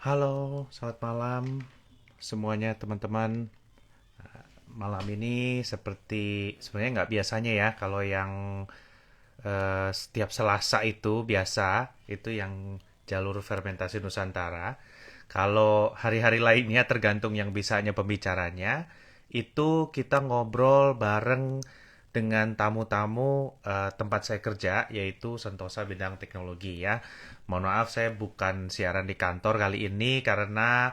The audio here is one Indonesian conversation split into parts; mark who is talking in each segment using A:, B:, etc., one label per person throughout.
A: Halo, selamat malam semuanya teman-teman. Malam ini seperti sebenarnya nggak biasanya ya kalau yang setiap Selasa itu biasa itu yang jalur fermentasi Nusantara. Kalau hari-hari lainnya tergantung yang bisanya pembicaranya, itu kita ngobrol bareng dengan tamu-tamu tempat saya kerja yaitu Sentosa Bidang Teknologi ya. Mohon maaf saya bukan siaran di kantor kali ini karena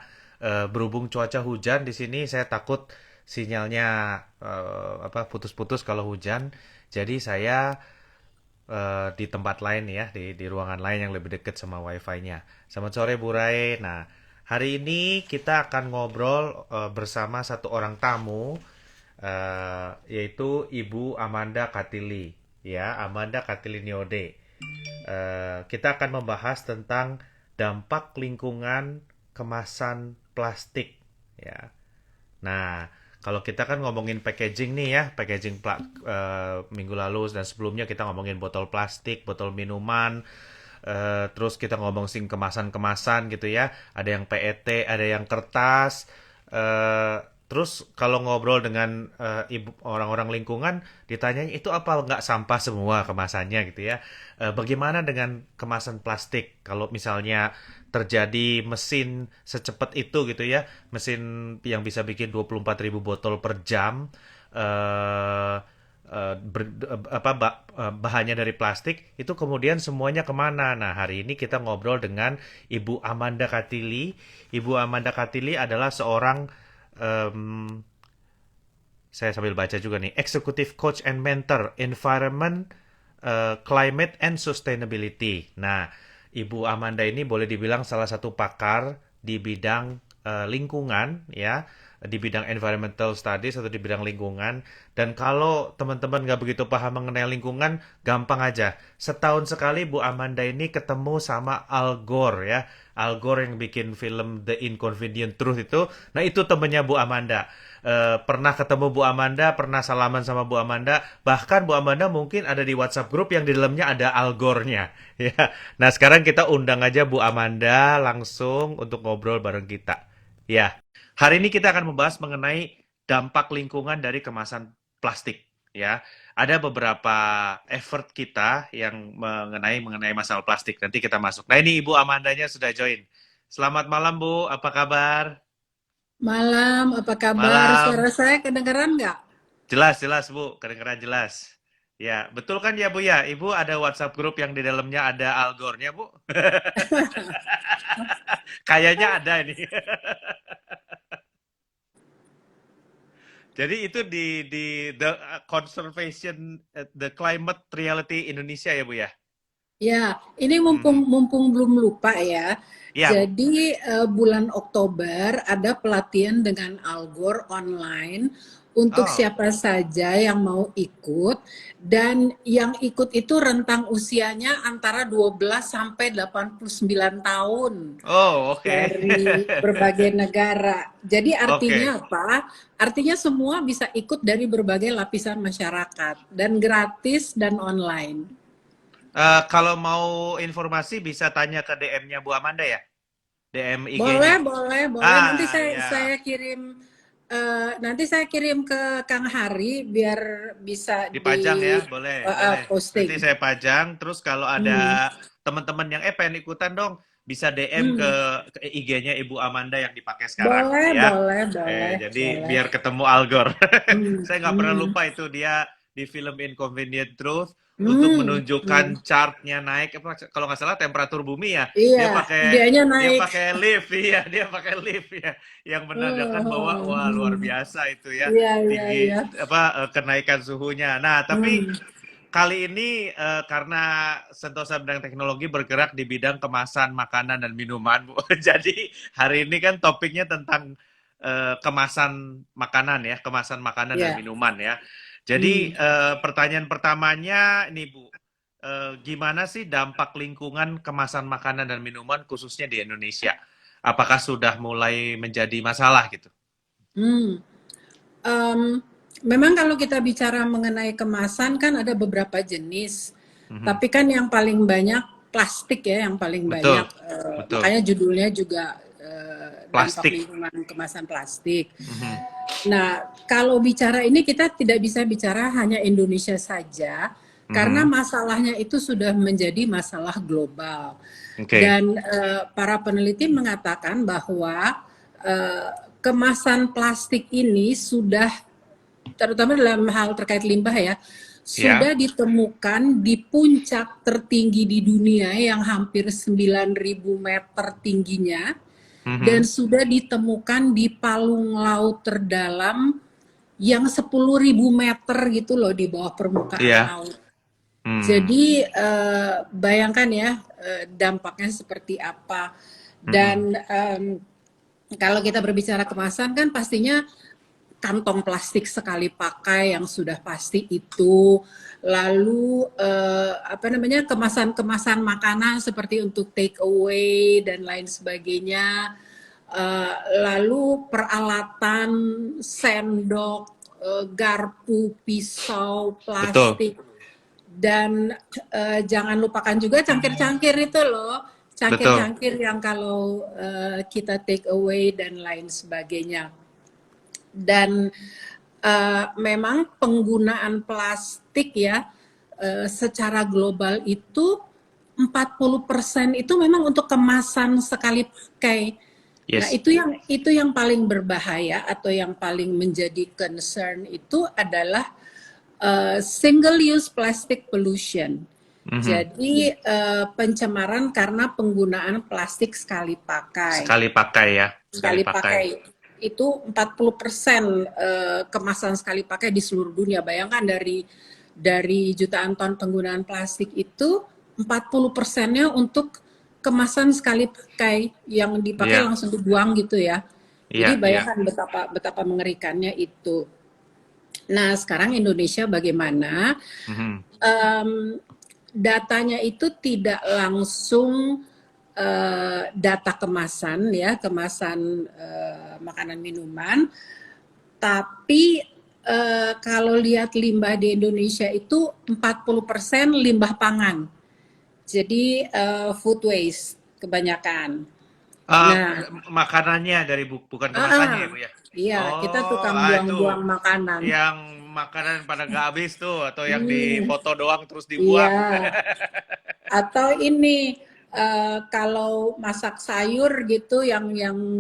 A: berhubung cuaca hujan di sini saya takut sinyalnya putus-putus kalau hujan. Jadi saya di tempat lain ya, di ruangan lain yang lebih dekat sama wifi-nya. Selamat sore Bu Rai. Nah, hari ini kita akan ngobrol bersama satu orang tamu, yaitu Ibu Amanda Katili. Ya, Amanda Katili Niode. Kita akan membahas tentang dampak lingkungan kemasan plastik. Ya, nah, kalau kita kan ngomongin packaging nih ya, minggu lalu dan sebelumnya kita ngomongin botol plastik, botol minuman, terus kita ngomong kemasan-kemasan gitu ya. Ada yang PET, ada yang kertas. Terus kalau ngobrol dengan ibu orang-orang lingkungan, ditanya itu apa nggak sampah semua kemasannya gitu ya. Bagaimana dengan kemasan plastik? Kalau misalnya terjadi mesin secepat itu gitu ya, mesin yang bisa bikin 24.000 botol per jam, eh bahannya dari plastik itu kemudian semuanya kemana? Nah, hari ini kita ngobrol dengan Ibu Amanda Katili. Ibu Amanda Katili adalah seorang em, saya sambil baca juga nih, Executive Coach and Mentor Environment, Climate and Sustainability. Nah, Ibu Amanda ini boleh dibilang salah satu pakar di bidang lingkungan ya, di bidang environmental studies atau di bidang lingkungan. Dan kalau teman-teman nggak begitu paham mengenai lingkungan, gampang aja. Setahun sekali Bu Amanda ini ketemu sama Al Gore ya. Al Gore yang bikin film The Inconvenient Truth itu. Nah, itu temennya Bu Amanda. Pernah ketemu Bu Amanda, pernah salaman sama Bu Amanda, bahkan Bu Amanda mungkin ada di WhatsApp grup yang di dalamnya ada Al Gore-nya. Ya. Nah, sekarang kita undang aja Bu Amanda langsung untuk ngobrol bareng kita. Ya. Hari ini kita akan membahas mengenai dampak lingkungan dari kemasan plastik, ya. Ada beberapa effort kita yang mengenai masalah plastik. Nanti kita masuk. Nah, ini Ibu Amandanya sudah join. Selamat malam, Bu. Apa kabar?
B: Malam, apa kabar? Suara
A: Malam.
B: saya kedengeran nggak?
A: Jelas, jelas, Bu. Kedengeran jelas. Ya, betul kan ya, Bu ya? Ibu ada WhatsApp grup yang di dalamnya ada algornya, Bu? Kayaknya ada ini. Jadi itu di the conservation the climate reality Indonesia ya, Bu ya?
B: Ya, ini mumpung
A: Mhm.
B: mumpung belum lupa ya.
A: Iya, Bu.
B: Jadi bulan Oktober ada pelatihan dengan Algor online untuk
A: Oh,
B: siapa saja yang mau ikut dan yang ikut itu rentang usianya antara 12 sampai 89 tahun
A: oh, oke.
B: dari berbagai negara. Jadi
A: Oke.
B: artinya apa? Artinya semua bisa ikut dari berbagai lapisan masyarakat dan gratis dan online.
A: Kalau mau informasi bisa tanya ke DM-nya Bu Amanda ya? DM
B: Boleh,
A: IG-nya.
B: boleh, boleh. Nanti
A: Ah,
B: saya
A: ya.
B: saya kirim nanti saya kirim ke Kang Hari biar bisa
A: Dipajang
B: di
A: ya, boleh, boleh. Nanti
B: posting.
A: saya pajang, terus kalau
B: Hmm.
A: ada teman-teman yang pengen ikutan dong, bisa DM
B: Hmm.
A: ke IG-nya Ibu Amanda yang dipakai sekarang,
B: Boleh,
A: ya.
B: boleh, boleh,
A: Jadi
B: boleh.
A: biar ketemu Algor.
B: Hmm.
A: Saya nggak pernah
B: Hmm.
A: lupa itu dia di film Inconvenient Truth untuk
B: Hmm. Hmm.
A: menunjukkan chartnya naik apa kalau nggak salah temperatur bumi ya.
B: Iya,
A: Dia pakai
B: dianya
A: dia
B: naik.
A: pakai lift, iya, dia pakai lift ya, yang menandakan bahwa wah luar
B: Hmm.
A: biasa itu ya
B: Iya, iya,
A: tinggi
B: iya.
A: kenaikan suhunya. Nah, tapi
B: Hmm.
A: kali ini karena Sentosa Bidang Teknologi bergerak di bidang kemasan makanan dan minuman, Bu. Jadi hari ini kan topiknya tentang kemasan makanan ya, kemasan makanan dan
B: Iya.
A: minuman ya. Jadi
B: Hmm.
A: pertanyaan pertamanya ini Bu, gimana sih dampak lingkungan kemasan makanan dan minuman khususnya di Indonesia? Apakah sudah mulai menjadi masalah gitu?
B: Hmm. Em, Memang kalau kita bicara mengenai kemasan kan ada beberapa jenis,
A: Mhm.
B: tapi kan yang paling banyak plastik ya, yang paling
A: Betul,
B: banyak.
A: betul.
B: Makanya judulnya juga dampak
A: plastik.
B: lingkungan kemasan plastik.
A: Mhm.
B: Nah, kalau bicara ini kita tidak bisa bicara hanya Indonesia saja, karena
A: Mhm.
B: masalahnya itu sudah menjadi masalah global.
A: Oke.
B: Dan para peneliti mengatakan bahwa eh, kemasan plastik ini sudah, terutama dalam hal terkait limbah ya, sudah
A: Ya.
B: ditemukan di puncak tertinggi di dunia yang hampir 9.000 meter tingginya, dan
A: Mhm.
B: sudah ditemukan di palung laut terdalam yang 10.000 meter gitu loh di bawah permukaan
A: Iya.
B: laut.
A: Hmm.
B: Jadi bayangkan ya dampaknya seperti apa.
A: Mhm.
B: Dan kalau kita berbicara kemasan kan pastinya kantong plastik sekali pakai yang sudah pasti itu, lalu apa namanya, kemasan-kemasan makanan seperti untuk take away dan lain sebagainya. Lalu peralatan, sendok, garpu, pisau,
A: Betul.
B: plastik, dan jangan lupakan juga cangkir-cangkir itu loh,
A: Betul.
B: cangkir-cangkir yang kalau kita take away dan lain sebagainya. Dan memang penggunaan plastik ya secara global itu 40% itu memang untuk kemasan sekali pakai. Nah,
A: Yes.
B: itu yang paling berbahaya atau yang paling menjadi concern itu adalah single use plastic pollution.
A: Mhm.
B: Jadi pencemaran karena penggunaan plastik sekali pakai.
A: Sekali pakai ya. Sekali
B: Sekali
A: pakai.
B: pakai itu 40% kemasan sekali pakai di seluruh dunia. Bayangkan dari jutaan ton penggunaan plastik itu 40%-nya untuk kemasan sekali pakai yang dipakai
A: Iya.
B: langsung dibuang gitu ya. Jadi
A: Iya. Iya.
B: bayangkan betapa betapa mengerikannya itu. Nah, sekarang Indonesia bagaimana?
A: Mhm.
B: Um, Datanya itu tidak langsung data kemasan ya, kemasan makanan minuman, tapi kalau lihat limbah di Indonesia itu 40% limbah pangan. Jadi food waste kebanyakan.
A: Ah,
B: Nah,
A: makanannya dari bukan kemasannya ya,
B: ah,
A: Bu ya?
B: iya, kita
A: Oh,
B: tukang
A: itu
B: buang-buang makanan.
A: yang makanan pada nggak habis tuh, atau yang
B: Hmm,
A: dipoto doang terus
B: iya.
A: dibuang.
B: Atau ini kalau masak sayur gitu yang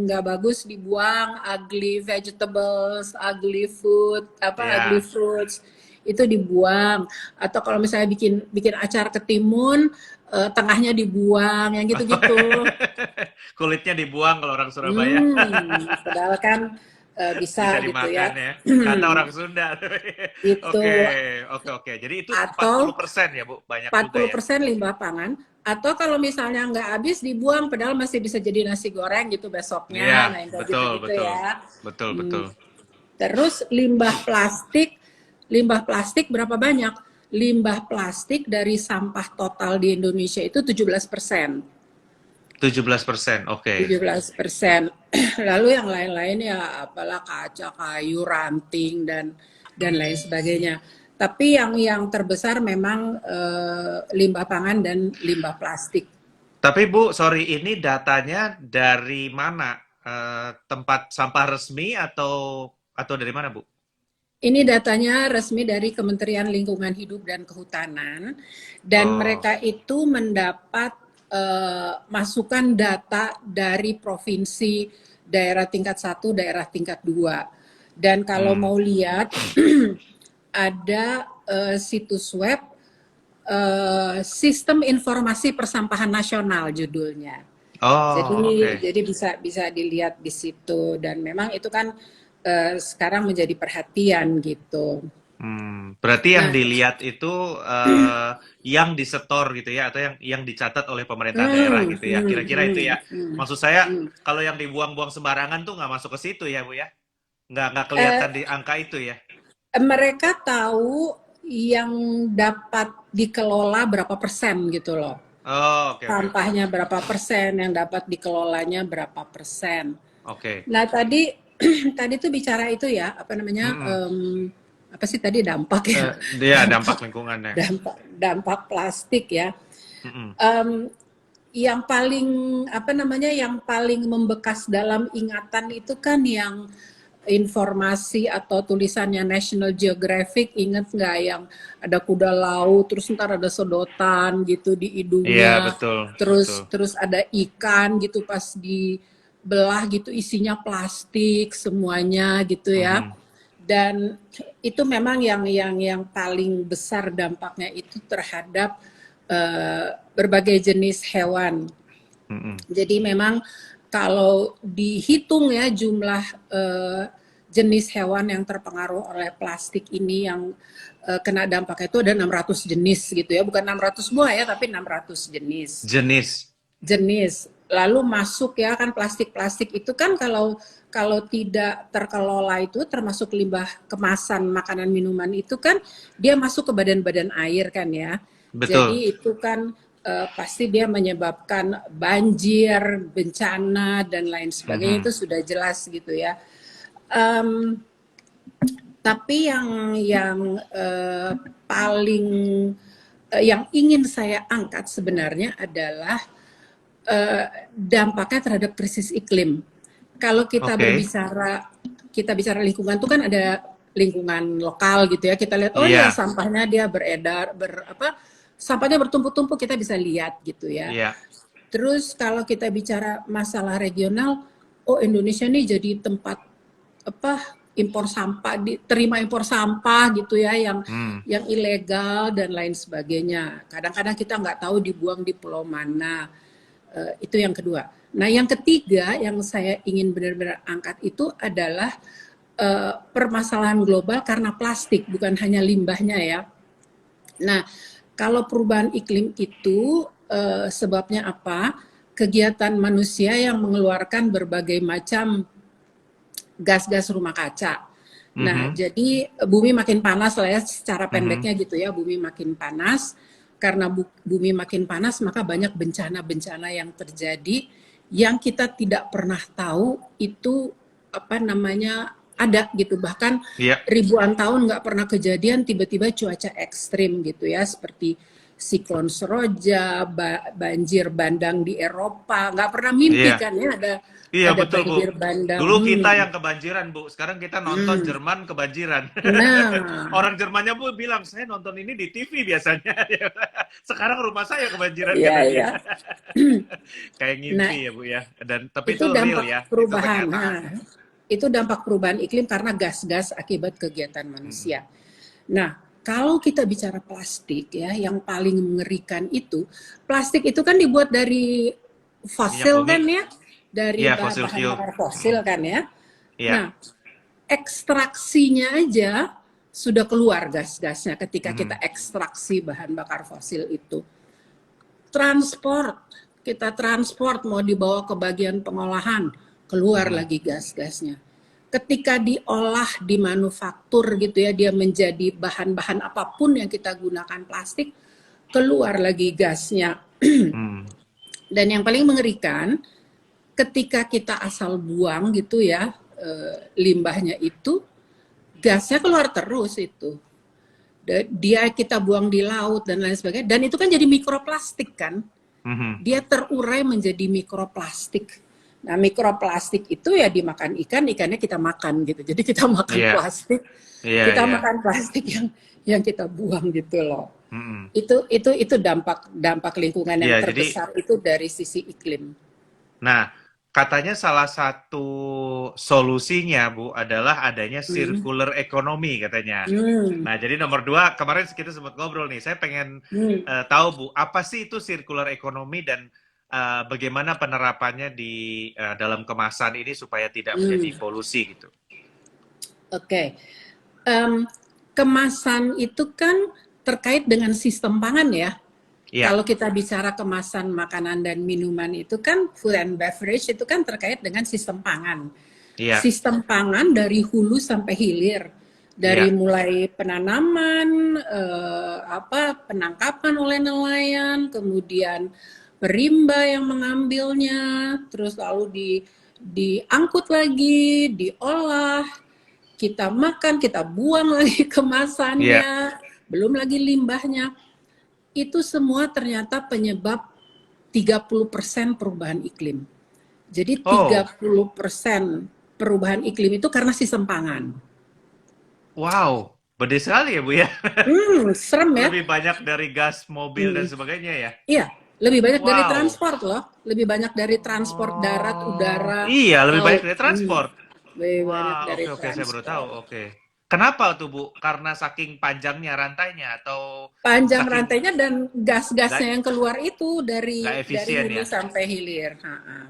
B: nggak bagus dibuang, ugly vegetables, ugly food, apa ugly
A: Ya.
B: fruits itu dibuang. Atau kalau misalnya bikin bikin acar ketimun, tengahnya dibuang, yang gitu-gitu.
A: Kulitnya dibuang kalau orang Surabaya.
B: Padahal kan
A: Bisa
B: bisa gitu
A: dimakan
B: ya.
A: ya. Kata orang Sunda.
B: Itu.
A: Oke, oke, oke. Jadi itu
B: Atau
A: 40% ya, Bu? Banyak juga ya.
B: 40% limbah pangan, atau kalau misalnya nggak habis dibuang padahal masih bisa jadi nasi goreng gitu
A: Iya,
B: besoknya, nah yang kayak
A: betul,
B: gitu-gitu
A: betul.
B: ya.
A: Betul, betul.
B: Hmm. Terus limbah plastik berapa banyak? Limbah plastik dari sampah total di Indonesia itu 17%.
A: 17%. Oke.
B: 17%. Lalu yang lain-lain ya apalah kaca, kayu, ranting dan lain sebagainya. Tapi yang terbesar memang limbah pangan dan limbah plastik.
A: Tapi Bu, sorry, ini datanya dari mana? Tempat sampah resmi atau dari mana, Bu?
B: Ini datanya resmi dari Kementerian Lingkungan Hidup dan Kehutanan, dan
A: Oh.
B: mereka itu mendapat masukan data dari provinsi, daerah tingkat 1, daerah tingkat 2. Dan kalau
A: Hmm.
B: mau lihat ada situs web Sistem Informasi Persampahan Nasional judulnya.
A: Oh,
B: Jadi
A: oke.
B: jadi bisa bisa dilihat di situ, dan memang itu kan sekarang menjadi perhatian gitu.
A: Berarti yang
B: Nah,
A: dilihat itu yang disetor gitu ya, atau yang dicatat oleh pemerintah daerah
B: hmm,
A: gitu ya.
B: hmm,
A: Kira-kira itu
B: hmm,
A: ya.
B: hmm,
A: Maksud saya
B: hmm.
A: kalau yang dibuang-buang sembarangan tuh nggak masuk ke situ ya, Bu ya. Nggak kelihatan
B: Eh,
A: di angka itu ya.
B: Mereka tahu yang dapat dikelola berapa persen gitu loh.
A: Oh, oke, oke, oke.
B: Sampahnya berapa persen, yang dapat dikelolanya berapa persen.
A: Oke.
B: Nah tadi tadi tuh bicara itu ya, apa namanya,
A: Mm-mm.
B: apa sih tadi, dampak ya,
A: Dia dampak
B: dampak
A: lingkungannya.
B: dampak dampak plastik ya.
A: Mm-mm.
B: Em, yang paling apa namanya, yang paling membekas dalam ingatan itu kan yang informasi atau tulisannya National Geographic, inget nggak, yang ada kuda laut terus ntar ada sedotan gitu di
A: Iya,
B: hidungnya,
A: betul, betul.
B: terus terus ada ikan gitu pas dibelah gitu isinya plastik semuanya gitu ya.
A: Mhm,
B: Dan itu memang yang paling besar dampaknya itu terhadap berbagai jenis hewan.
A: mhm.
B: Jadi memang kalau dihitung ya jumlah jenis hewan yang terpengaruh oleh plastik ini yang kena dampaknya itu ada 600 jenis gitu ya, bukan 600 buah ya, tapi 600 jenis.
A: Jenis.
B: Jenis. Lalu masuk ya kan plastik-plastik itu kan kalau kalau tidak terkelola itu termasuk limbah kemasan makanan minuman itu kan dia masuk ke badan-badan air kan ya.
A: Betul.
B: Jadi itu kan pasti dia menyebabkan banjir, bencana dan lain sebagainya
A: Mhm.
B: itu sudah jelas gitu ya. Um, tapi paling yang ingin saya angkat sebenarnya adalah dampaknya terhadap krisis iklim. Kalau
A: Oke.
B: kita bicara lingkungan itu kan ada lingkungan lokal gitu ya. Kita lihat oh ya
A: Iya,
B: sampahnya dia sampahnya bertumpuk-tumpuk kita bisa lihat gitu ya.
A: iya,
B: Terus kalau kita bicara masalah regional, oh Indonesia nih jadi tempat apa impor sampah, terima impor sampah gitu ya
A: hmm,
B: yang ilegal dan lain sebagainya. Kadang-kadang kita nggak tahu dibuang di pulau mana. Itu yang kedua. Nah, yang ketiga yang saya ingin benar-benar angkat itu adalah permasalahan global karena plastik, bukan hanya limbahnya ya. Nah, kalau perubahan iklim itu sebabnya apa? Kegiatan manusia yang mengeluarkan berbagai macam gas-gas rumah kaca. Nah,
A: mhm,
B: jadi bumi makin panas lah ya, secara
A: mhm.
B: pendeknya gitu ya, bumi makin panas. Karena bumi makin panas, maka banyak bencana-bencana yang terjadi yang kita tidak pernah tahu itu apa namanya ada gitu. Bahkan
A: Iya,
B: ribuan tahun nggak pernah kejadian tiba-tiba cuaca ekstrim gitu ya, seperti siklon Seroja, banjir bandang di Eropa. Nggak pernah mimpi
A: iya.
B: kan ya
A: Iya,
B: ada
A: betul, Bu.
B: banjir bandang.
A: Dulu kita yang kebanjiran, Bu. Sekarang kita nonton
B: Hmm.
A: Jerman kebanjiran.
B: Nah,
A: Orang Jermannya pun bilang, "Saya nonton ini di TV biasanya." Sekarang rumah saya kebanjiran
B: iya
A: kata dia.
B: ya.
A: Kayak
B: Nah,
A: ngimpi ya, Bu ya. Dan tapi
B: itu
A: itu real
B: dampak
A: ya, itu
B: perubahan.
A: kenyataan.
B: Nah, itu dampak perubahan iklim karena gas-gas akibat kegiatan
A: Mm-mm.
B: manusia. Nah, kalau kita bicara plastik ya, yang paling mengerikan itu, plastik itu kan dibuat dari
A: Minyak
B: fosil
A: bumi.
B: kan ya, dari
A: Iya, fossil
B: bahan
A: fuel.
B: bakar
A: Mm-mm.
B: fosil kan ya.
A: Iya.
B: Nah, ekstraksinya aja sudah keluar gas-gasnya ketika kita
A: Mhm.
B: ekstraksi bahan bakar fosil itu. Transport, kita transport mau dibawa ke bagian pengolahan, keluar
A: Mhm.
B: lagi gas-gasnya. Ketika diolah, dimanufaktur gitu ya, dia menjadi bahan-bahan apapun yang kita gunakan plastik, keluar lagi gasnya.
A: Hmm.
B: Dan yang paling mengerikan, ketika kita asal buang gitu ya, limbahnya itu, gasnya keluar terus itu. Dia kita buang di laut dan lain sebagainya. Dan itu kan jadi mikroplastik kan.
A: Mhm.
B: Dia terurai menjadi mikroplastik. Nah, mikroplastik itu ya dimakan ikan, ikannya kita makan gitu. Jadi kita makan
A: Iya,
B: plastik,
A: iya,
B: kita
A: iya.
B: makan plastik yang kita buang gitu loh.
A: Mhm.
B: Itu dampak dampak lingkungan yang
A: Iya, jadi
B: terbesar itu dari sisi iklim.
A: nah, katanya salah satu solusinya, Bu, adalah adanya
B: Hmm.
A: circular economy katanya.
B: Hmm.
A: Nah, jadi nomor dua, kemarin kita sempat ngobrol nih, saya pengen
B: Hmm.
A: tahu, Bu, apa sih itu circular economy dan bagaimana penerapannya di dalam kemasan ini supaya tidak menjadi
B: Hmm.
A: polusi gitu.
B: Oke. Okay. Kemasan itu kan terkait dengan sistem pangan ya.
A: Iya,
B: Kalau kita bicara kemasan makanan dan minuman itu kan food and beverage itu kan terkait dengan sistem pangan.
A: iya,
B: Sistem pangan dari hulu sampai hilir. Dari
A: iya,
B: mulai penanaman, penangkapan oleh nelayan, kemudian perimba yang mengambilnya, terus lalu diangkut lagi, diolah, kita makan, kita buang lagi
A: iya,
B: kemasannya, belum lagi limbahnya. Itu semua ternyata penyebab 30% perubahan iklim. Jadi
A: Oh,
B: 30% perubahan iklim itu karena sistem pangan.
A: wow. Gede sekali ya, Bu ya.
B: Serem ya?
A: Lebih banyak dari gas, mobil, dan
B: Hmm.
A: sebagainya ya.
B: Iya, lebih banyak dari
A: Wow.
B: transport loh. Lebih banyak dari transport darat,
A: Oh,
B: udara,
A: iya, lebih banyak
B: laut.
A: dari transport.
B: Lebih banyak
A: Wah,
B: dari
A: oke oke, saya baru tahu.
B: transport.
A: Oke. Kenapa tuh, Bu? Karena saking panjangnya rantainya atau
B: Panjang
A: saking
B: rantainya dan gas-gasnya
A: nggak
B: yang keluar itu
A: nggak
B: dari
A: efisien
B: hulu
A: ya?
B: sampai hilir. Ha-ha.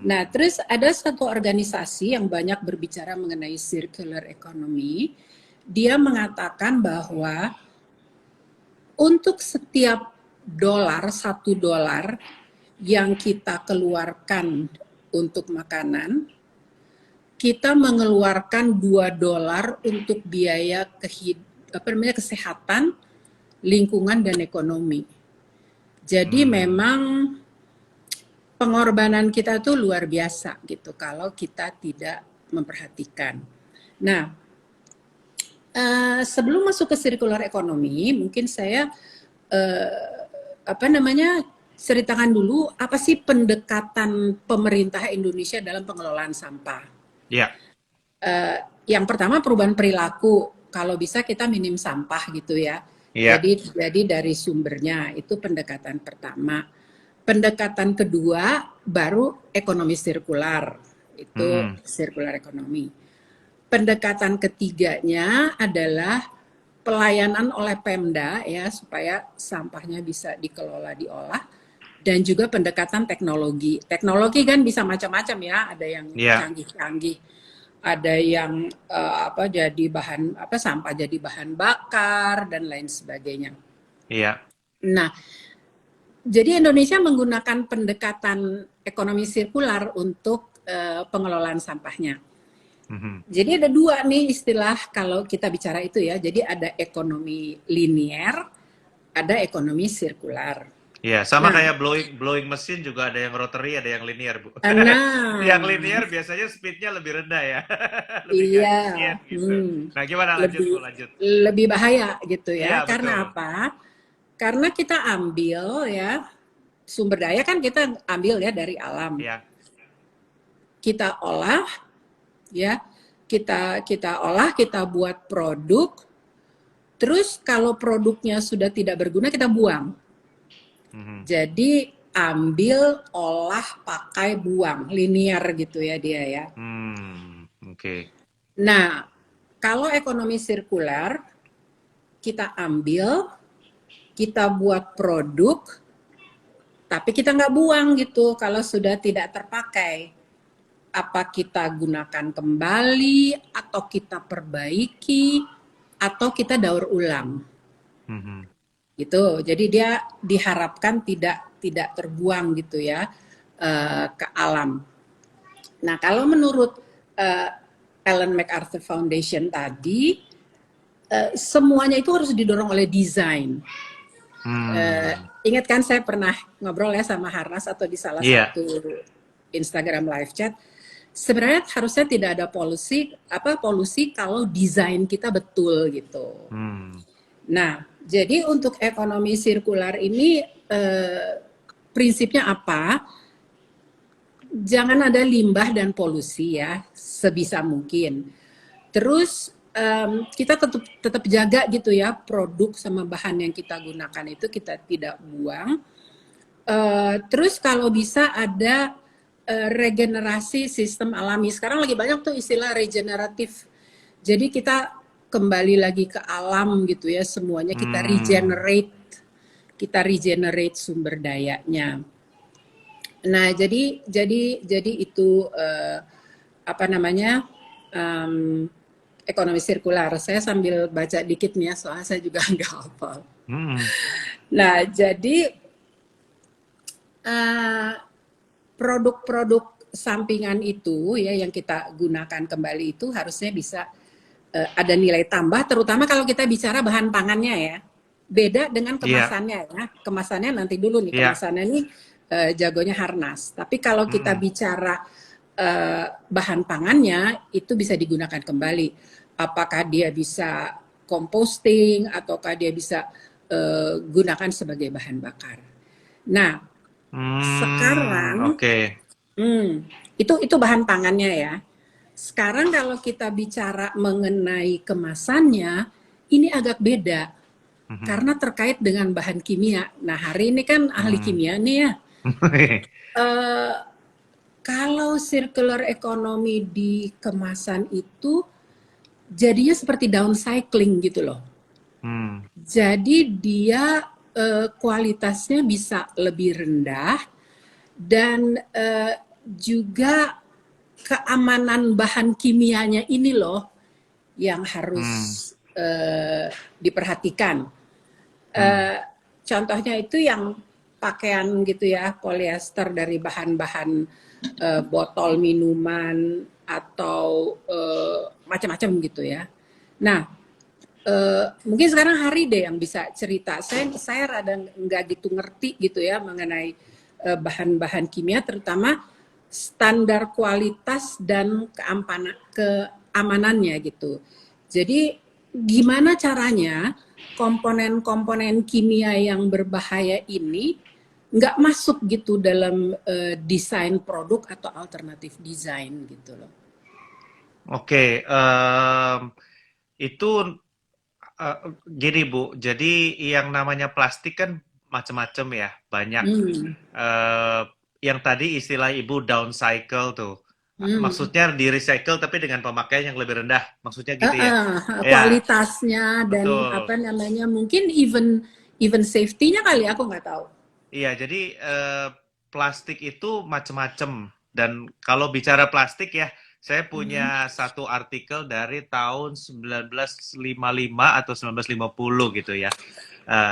B: Nah,
A: Hmm.
B: terus ada satu organisasi yang banyak berbicara mengenai circular economy. Dia mengatakan bahwa untuk setiap dolar, $1 yang kita keluarkan untuk makanan, kita mengeluarkan $2 untuk biaya kesehatan, lingkungan, dan ekonomi. Jadi
A: Hmm.
B: memang pengorbanan kita tuh luar biasa gitu kalau kita tidak memperhatikan. Nah, sebelum masuk ke circular economy, mungkin saya ceritakan dulu apa sih pendekatan pemerintah Indonesia dalam pengelolaan sampah.
A: Ya,
B: Yang pertama perubahan perilaku. Kalau bisa kita minim sampah gitu ya.
A: iya.
B: Jadi dari sumbernya itu pendekatan pertama. Pendekatan kedua baru ekonomi sirkular. Itu
A: Mm-mm.
B: sirkular ekonomi. Pendekatan ketiganya adalah pelayanan oleh Pemda ya supaya sampahnya bisa dikelola diolah dan juga pendekatan teknologi. Teknologi kan bisa macam-macam ya, ada yang
A: Iya,
B: canggih-canggih, ada yang jadi bahan sampah jadi bahan bakar dan lain sebagainya.
A: iya.
B: Nah, jadi Indonesia menggunakan pendekatan ekonomi sirkular untuk pengelolaan sampahnya.
A: Mhm.
B: Jadi ada dua nih istilah kalau kita bicara itu ya. Jadi ada ekonomi linier, ada ekonomi sirkular.
A: Iya, sama
B: Nah,
A: kayak blowing blowing mesin juga ada yang rotary, ada yang linear, Bu. Yang
B: nah
A: linear biasanya speednya lebih rendah ya, lebih nggak
B: iya,
A: efisien gitu. Nah, gimana lanjut,
B: lebih
A: Bu, lanjut.
B: lebih bahaya gitu ya.
A: Iya,
B: Karena
A: betul.
B: apa? Karena kita ambil ya sumber daya kan kita ambil ya dari alam.
A: Iya,
B: Kita olah ya, kita olah, kita buat produk. Terus kalau produknya sudah tidak berguna kita buang.
A: mhm.
B: Jadi ambil, olah, pakai, buang, linear gitu ya dia ya.
A: Oke.
B: Nah, kalau ekonomi sirkular kita ambil, kita buat produk, tapi kita nggak buang gitu kalau sudah tidak terpakai. Apa kita gunakan kembali, atau kita perbaiki, atau kita daur ulang.
A: Mhm.
B: Gitu. Jadi dia diharapkan tidak terbuang gitu ya ke alam. Nah, kalau menurut uh, Ellen MacArthur Foundation tadi, semuanya itu harus didorong oleh desain.
A: Mmm.
B: Ingat kan saya pernah ngobrol ya sama Harnas atau di salah
A: Iya.
B: satu Instagram live chat. Sebenarnya harusnya tidak ada polusi kalau desain kita betul gitu.
A: Mmm.
B: Nah, jadi untuk ekonomi sirkular ini prinsipnya apa? Jangan ada limbah dan polusi ya, sebisa mungkin. Terus kita tetap jaga gitu ya produk sama bahan yang kita gunakan itu kita tidak buang. Terus kalau bisa ada regenerasi sistem alami. Sekarang lagi banyak tuh istilah regeneratif. Jadi kita kembali lagi ke alam gitu ya, semuanya
A: Mmm.
B: kita regenerate sumber dayanya. Nah, jadi itu apa namanya ekonomi sirkular. Saya sambil baca dikit nih ya, soalnya saya juga nggak hafal.
A: Mhm.
B: Nah, jadi eh, produk-produk sampingan itu ya yang kita gunakan kembali itu harusnya bisa ada nilai tambah, terutama kalau kita bicara bahan pangannya ya. Beda dengan
A: Iya,
B: kemasannya ya. Kemasannya nanti dulu nih,
A: iya.
B: kemasannya ini jagonya Harnas. Tapi kalau kita
A: Mhm.
B: bicara bahan pangannya itu bisa digunakan kembali. Apakah dia bisa composting ataukah dia bisa gunakan sebagai bahan bakar. Nah, Sekarang,
A: Oke.
B: itu bahan pangannya ya. Sekarang kalau kita bicara mengenai kemasannya, ini agak beda
A: Mhm.
B: karena terkait dengan bahan kimia. Nah, hari ini kan ahli
A: Hmm.
B: kimia nih ya. Eh, Kalau circular economy di kemasan itu jadinya seperti downcycling gitu loh.
A: Hmm.
B: Jadi dia kualitasnya bisa lebih rendah dan juga keamanan bahan kimianya ini loh yang harus
A: Hmm.
B: diperhatikan.
A: Hmm.
B: Eh, Contohnya itu yang pakaian gitu ya, polyester dari bahan-bahan botol minuman atau macam-macam gitu ya. Nah, mungkin sekarang Hari deh yang bisa cerita. Saya rada nggak gitu ngerti gitu ya mengenai bahan-bahan kimia, terutama standar kualitas dan keamanannya gitu. Jadi gimana caranya komponen-komponen kimia yang berbahaya ini nggak masuk gitu dalam desain produk atau alternatif desain gitu loh.
A: Oke, itu gini Bu, jadi yang namanya plastik kan macam-macam ya, banyak.
B: Hmm.
A: Eh, yang tadi istilah Ibu downcycle tuh,
B: Hmm.
A: maksudnya di recycle tapi dengan pemakaian yang lebih rendah, maksudnya gitu ya? Ya,
B: Kualitasnya dan
A: betul.
B: apa namanya mungkin even even safety-nya kali aku nggak tahu.
A: Iya, jadi plastik itu macam-macam. Dan kalau bicara plastik ya, saya punya
B: Hmm.
A: satu artikel dari tahun 1955 atau 1950 gitu ya.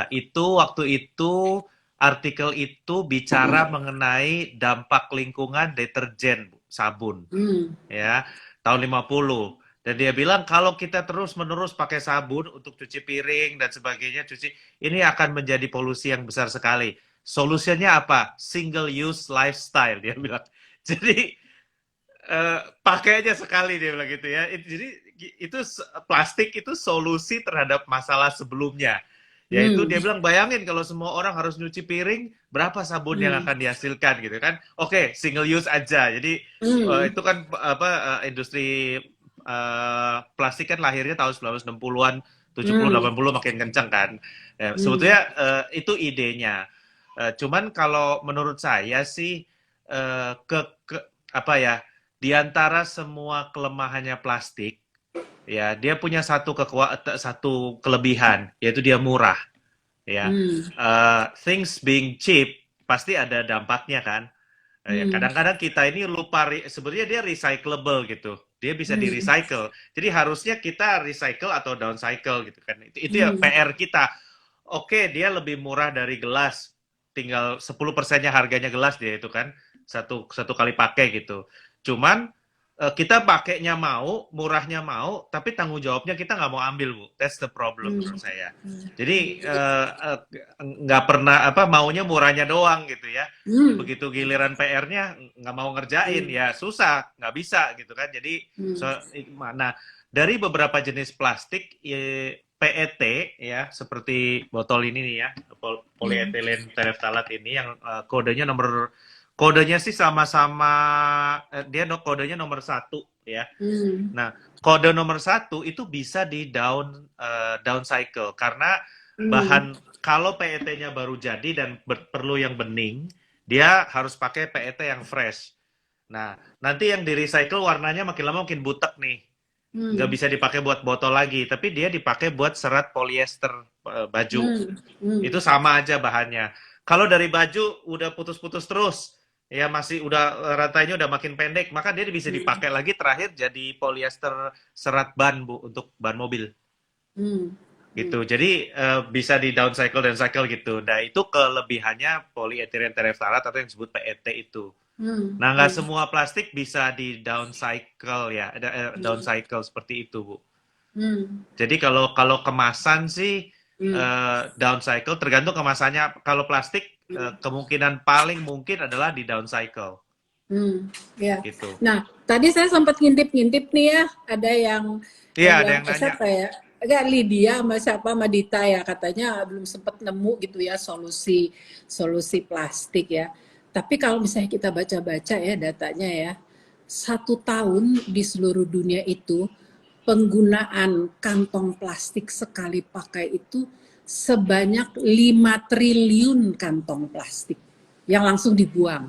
A: Itu waktu itu artikel itu bicara mengenai dampak lingkungan deterjen, Bu, sabun
B: Hmm.
A: ya, tahun 50. Dan dia bilang kalau kita terus-menerus pakai sabun untuk cuci piring dan sebagainya, ini akan menjadi polusi yang besar sekali. Solusinya apa? Single use lifestyle dia bilang. Jadi pakai aja sekali dia bilang gitu ya. Jadi itu plastik itu solusi terhadap masalah sebelumnya. Yaitu
B: Hmm.
A: dia bilang bayangin kalau semua orang harus nyuci piring, berapa sabun yang
B: Hmm.
A: akan dihasilkan gitu kan? Oke, single use aja. Jadi
B: Hmm.
A: itu kan apa industri plastik kan lahirnya tahun 1960-an, 70,
B: Hmm.
A: 80 makin kencang kan.
B: Hmm.
A: Sebetulnya itu idenya. Cuman kalau menurut saya sih ke apa ya, di antara semua kelemahannya plastik, ya dia punya satu kelebihan, yaitu dia murah. Ya,
B: Hmm.
A: things being cheap pasti ada dampaknya kan. Ya,
B: Hmm.
A: kadang-kadang kita ini lupa sebenarnya dia recyclable gitu. Dia bisa di
B: Hmm.
A: recycle. Jadi harusnya kita recycle atau downcycle gitu kan. Itu ya
B: Hmm.
A: PR kita. Oke, dia lebih murah dari gelas. Tinggal 10%-nya harganya gelas dia itu kan. Satu satu kali pakai gitu. Cuman kita pakainya mau, murahnya mau, tapi tanggung jawabnya kita nggak mau ambil, Bu. That's the problem
B: Hmm.
A: menurut saya. Jadi nggak pernah apa maunya murahnya doang gitu ya.
B: Hmm.
A: Begitu giliran PR-nya nggak mau ngerjain
B: Hmm.
A: ya susah, nggak bisa gitu kan. Jadi
B: Hmm.
A: mana dari beberapa jenis plastik PET ya seperti botol ini nih ya
B: Hmm.
A: polyethylene terephthalate ini yang kodenya sih sama-sama dia kodenya nomor satu ya.
B: Hmm.
A: Nah, kode nomor satu itu bisa di down cycle karena
B: Hmm.
A: bahan kalau PET-nya baru jadi dan perlu yang bening, dia harus pakai PET yang fresh. Nah, nanti yang di recycle warnanya makin lama makin butek nih. Nggak
B: Hmm.
A: bisa dipakai buat botol lagi, tapi dia dipakai buat serat polyester baju.
B: Hmm. Hmm.
A: Itu sama aja bahannya. Kalau dari baju udah putus-putus terus, ya masih udah rantainya udah makin pendek, maka dia bisa
B: Hmm.
A: dipakai lagi terakhir jadi polyester serat ban Bu untuk ban mobil
B: Hmm. Hmm.
A: gitu. Jadi bisa di downcycle dan cycle gitu. Nah, itu kelebihannya polyethylene terephthalate atau yang disebut PET itu.
B: Hmm.
A: Nah, nggak
B: Hmm.
A: semua plastik bisa di downcycle ya,
B: Hmm.
A: downcycle seperti itu, Bu.
B: Hmm.
A: Jadi kalau kalau kemasan sih
B: Hmm.
A: downcycle tergantung kemasannya. Kalau plastik kemungkinan paling mungkin adalah di downcycle
B: Hmm, ya.
A: gitu.
B: Nah, tadi saya sempat ngintip-ngintip nih ya, ada yang
A: Iya, ada
B: bilang
A: yang nanya.
B: siapa ya? Enggak, Lydia sama siapa sama Dita ya, katanya belum sempat nemu gitu ya solusi solusi plastik ya. Tapi kalau misalnya kita baca-baca ya datanya ya, 1 tahun di seluruh dunia itu penggunaan kantong plastik sekali pakai itu sebanyak 5 triliun kantong plastik yang langsung dibuang.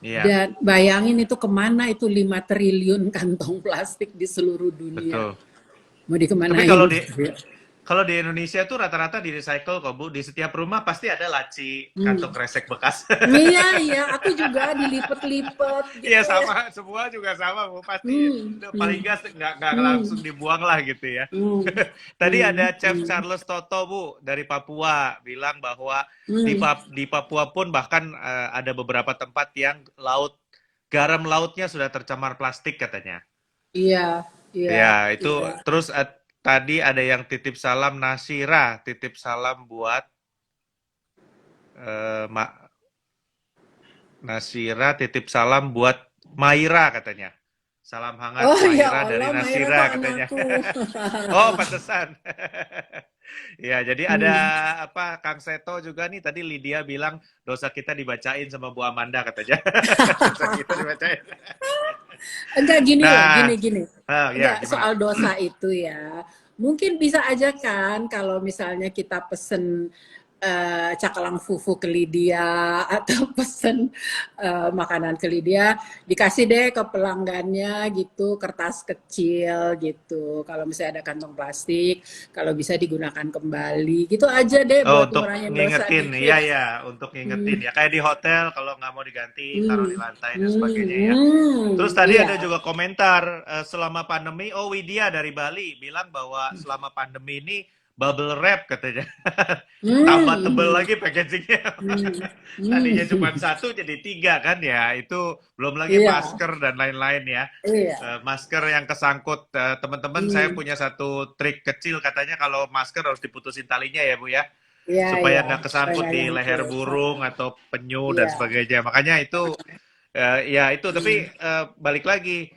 A: Iya,
B: Dan bayangin itu kemana itu 5 triliun kantong plastik di seluruh dunia.
A: betul.
B: Mau
A: Tapi
B: dikemanain gitu ya.
A: kalau di Indonesia tuh rata-rata di recycle kok Bu. Di setiap rumah pasti ada laci
B: Hmm.
A: kantong kresek bekas.
B: Iya, iya, aku juga dilipet-lipet
A: Iya
B: gitu ya.
A: sama, semua juga sama Bu. Pasti
B: Hmm,
A: paling
B: hmm,
A: gas nggak langsung
B: hmm,
A: dibuang lah gitu ya.
B: hmm,
A: Tadi ada
B: hmm,
A: Chef
B: hmm,
A: Charles Toto Bu dari Papua bilang bahwa
B: hmm.
A: Di Papua pun bahkan ada beberapa tempat yang garam lautnya sudah tercemar plastik katanya.
B: Iya, iya,
A: Ya, itu
B: iya.
A: terus tadi ada yang titip salam Nasira, titip salam buat eh, Ma- Nasira, titip salam buat Maira katanya. Salam hangat
B: Oh ya
A: Maira dari
B: Allah, Maira
A: Nasira
B: tuh
A: katanya.
B: anakku.
A: Oh, pantesan. Ya, jadi ada
B: Hmm.
A: apa Kang Seto juga nih tadi Lydia bilang dosa kita dibacain sama Bu Amanda katanya. Dosa kita dibacain.
B: Enggak gini loh,
A: Nah,
B: gini.
A: ya
B: Enggak
A: gimana?
B: soal dosa itu ya. Mungkin bisa aja kan kalau misalnya kita pesen cakalang fufu ke Lydia atau pesen makanan ke Lydia, dikasih deh ke pelanggannya gitu kertas kecil gitu. Kalau misalnya ada kantong plastik, kalau bisa digunakan kembali. Gitu aja deh
A: Oh,
B: buat
A: untuk
B: ngurangin dosa
A: ngingetin, iya
B: dikit.
A: ya, untuk ngingetin
B: Hmm,
A: ya. Kayak di hotel, kalau nggak mau diganti, taruh di
B: hmm,
A: lantai dan sebagainya ya. Terus
B: hmm,
A: tadi
B: iya.
A: ada juga komentar selama pandemi. Oh, Widya dari Bali bilang bahwa selama pandemi ini bubble wrap katanya. Tambah tebel
B: Hmm,
A: lagi packagingnya.
B: hmm,
A: Tadinya cuma
B: hmm.
A: satu jadi tiga kan ya. Itu belum lagi
B: Iya,
A: masker dan lain-lain ya.
B: iya.
A: Masker yang kesangkut. Teman-teman saya
B: Hmm,
A: punya satu trik kecil katanya kalau masker harus diputusin talinya ya Bu ya
B: iya,
A: supaya
B: iya.
A: nggak
B: Supaya
A: kesangkut
B: nggak
A: di leher
B: nyangkut.
A: burung atau penyu dan
B: Iya.
A: sebagainya. Makanya itu ya itu tapi
B: Hmm,
A: balik lagi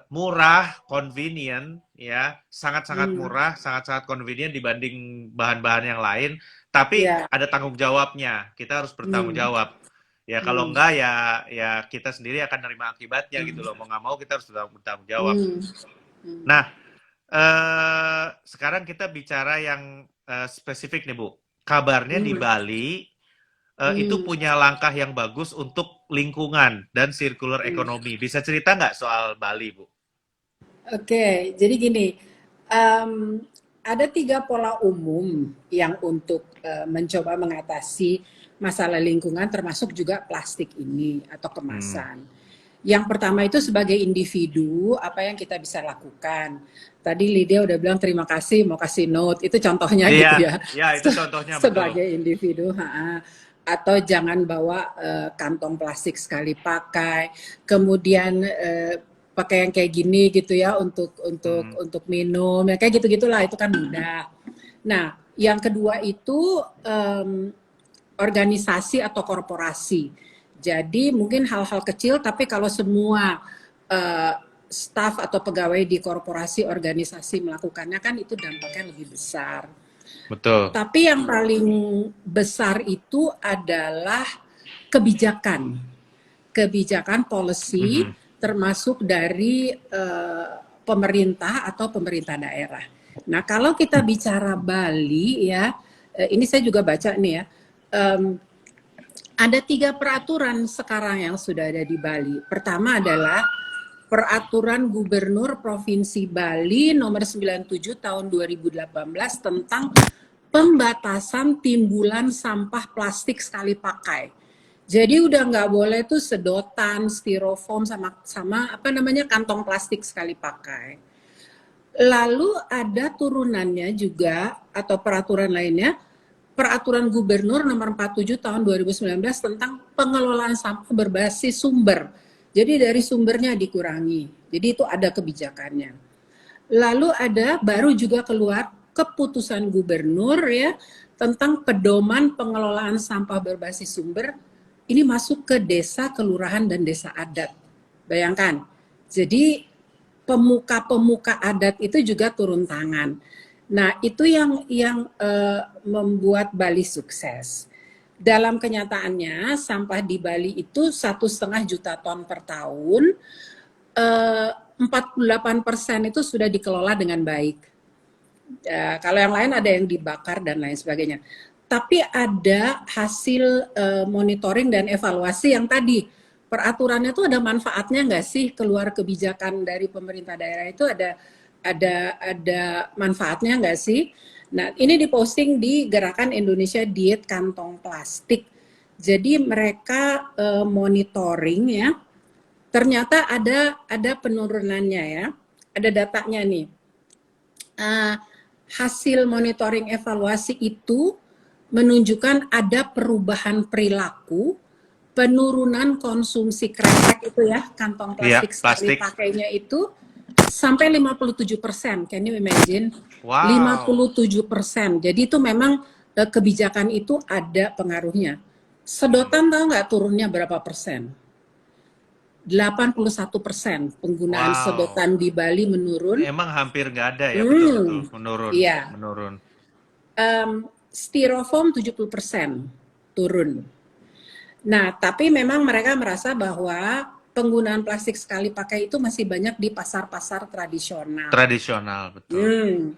A: murah, convenient ya, sangat-sangat
B: hmm,
A: murah, sangat-sangat convenient dibanding bahan-bahan yang lain, tapi
B: iya.
A: ada tanggung jawabnya. Kita harus bertanggung
B: Hmm,
A: jawab. Ya kalau
B: hmm,
A: enggak ya ya kita sendiri akan nerima akibatnya gitu loh.
B: hmm,
A: Mau nggak mau kita harus bertanggung jawab.
B: hmm, hmm,
A: Nah, sekarang kita bicara yang spesifik nih Bu. Kabarnya di
B: hmm,
A: Bali itu
B: hmm,
A: punya langkah yang bagus untuk lingkungan dan circular
B: hmm.
A: economy. Bisa cerita nggak soal Bali, Bu?
B: Oke, jadi gini, em, ada 3 pola umum yang untuk mencoba mengatasi masalah lingkungan, termasuk juga plastik ini atau
A: Hmm.
B: kemasan. Yang pertama itu sebagai individu, apa yang kita bisa lakukan. Tadi Lydia udah bilang terima kasih, mau kasih note, itu contohnya
A: Iya,
B: gitu ya.
A: ya itu contohnya betul.
B: Sebagai individu, atau jangan bawa kantong plastik sekali pakai. Kemudian pakai yang kayak gini gitu ya
A: Hmm.
B: untuk minum, ya kayak gitu-gitulah itu kan mudah. Nah, yang kedua itu organisasi atau korporasi. Jadi mungkin hal-hal kecil, tapi kalau semua uh, staf atau pegawai di korporasi organisasi melakukannya kan itu dampaknya lebih besar.
A: Betul.
B: Tapi yang paling besar itu adalah kebijakan, kebijakan policy
A: Mhm.
B: termasuk dari pemerintah atau pemerintah daerah. Nah, kalau kita bicara Bali ya, ini saya juga baca nih ya, um, ada 3 peraturan sekarang yang sudah ada di Bali. Pertama adalah Peraturan Gubernur Provinsi Bali nomor 97 tahun 2018 tentang pembatasan timbulan sampah plastik sekali pakai. Jadi udah nggak boleh tuh sedotan, styrofoam sama sama apa namanya kantong plastik sekali pakai. Lalu ada turunannya juga atau peraturan lainnya, Peraturan Gubernur nomor 47 tahun 2019 tentang pengelolaan sampah berbasis sumber. Jadi dari sumbernya dikurangi. Jadi itu ada kebijakannya. Lalu ada baru juga keluar keputusan gubernur ya tentang pedoman pengelolaan sampah berbasis sumber. Ini masuk ke desa, kelurahan dan desa adat. Bayangkan. Jadi pemuka-pemuka adat itu juga turun tangan. Nah, itu yang membuat Bali sukses. Dalam kenyataannya, sampah di Bali itu 1,5 juta ton per tahun, 48% itu sudah dikelola dengan baik. Kalau yang lain ada yang dibakar dan lain sebagainya. Tapi ada hasil monitoring dan evaluasi yang tadi peraturannya itu ada manfaatnya nggak sih, keluar kebijakan dari pemerintah daerah itu ada manfaatnya nggak sih? Nah, ini diposting di Gerakan Indonesia Diet Kantong Plastik. Jadi mereka monitoring ya, ternyata ada penurunannya ya, ada datanya nih. Uh, Hasil monitoring evaluasi itu menunjukkan ada perubahan perilaku, penurunan konsumsi kresek itu ya, kantong
A: Iya,
B: plastik sekali
A: plastik.
B: pakainya itu sampai 57%. Can you imagine?
A: Wow.
B: 57%. Jadi itu memang kebijakan itu ada pengaruhnya.
A: Hmm.
B: Sedotan tahu nggak turunnya berapa persen? 81% penggunaan
A: Wow.
B: sedotan di Bali menurun.
A: Emang hampir nggak ada ya, betul-betul.
B: Hmm,
A: Menurun,
B: iya.
A: menurun.
B: Styrofoam 70% turun. Nah, tapi memang mereka merasa bahwa penggunaan plastik sekali pakai itu masih banyak di pasar-pasar tradisional.
A: Tradisional, betul.
B: Hmm.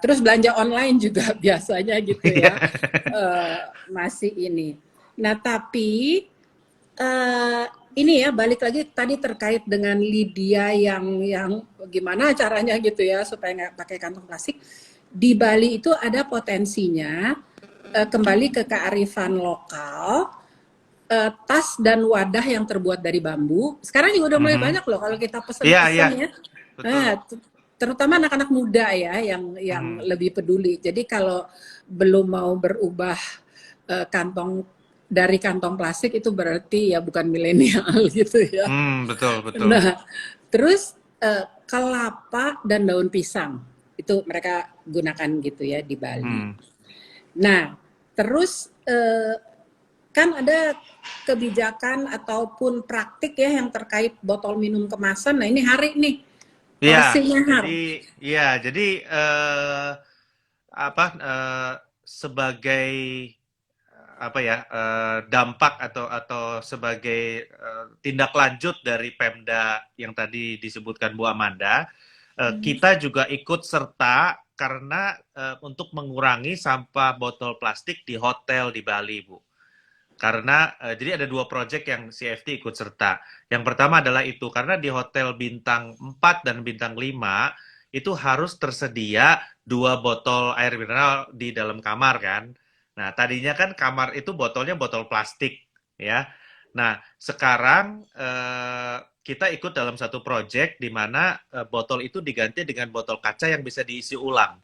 B: Terus belanja online juga biasanya gitu
A: Iya.
B: ya, masih ini. Nah, tapi ini ya balik lagi tadi terkait dengan Lydia yang gimana caranya gitu ya supaya nggak pakai kantong plastik. Di Bali itu ada potensinya kembali ke kearifan lokal, tas dan wadah yang terbuat dari bambu. Sekarang juga udah mulai
A: Mhm.
B: banyak loh kalau kita
A: Iya,
B: pesen-pesen
A: iya,
B: ya.
A: betul.
B: Nah, terutama anak-anak muda ya yang
A: Mhm.
B: lebih peduli. Jadi kalau belum mau berubah kantong dari kantong plastik itu berarti ya bukan milenial gitu ya.
A: Betul, betul.
B: Nah, terus kelapa dan daun pisang itu mereka gunakan gitu ya di Bali.
A: Hmm.
B: Nah, terus kan ada kebijakan ataupun praktik ya yang terkait botol minum kemasan. Nah, ini Hari nih,
A: Iya,
B: porsinya
A: jadi
B: Har.
A: iya, jadi apa sebagai apa ya dampak atau sebagai tindak lanjut dari Pemda yang tadi disebutkan Bu Amanda, kita juga ikut serta karena untuk mengurangi sampah botol plastik di hotel di Bali, Bu. Karena jadi ada dua proyek yang CFT ikut serta. Yang pertama adalah itu karena di hotel bintang 4 dan bintang 5 itu harus tersedia dua botol air mineral di dalam kamar kan. Nah, tadinya kan kamar itu botolnya botol plastik ya. Nah, sekarang kita ikut dalam satu proyek di mana botol itu diganti dengan botol kaca yang bisa diisi ulang.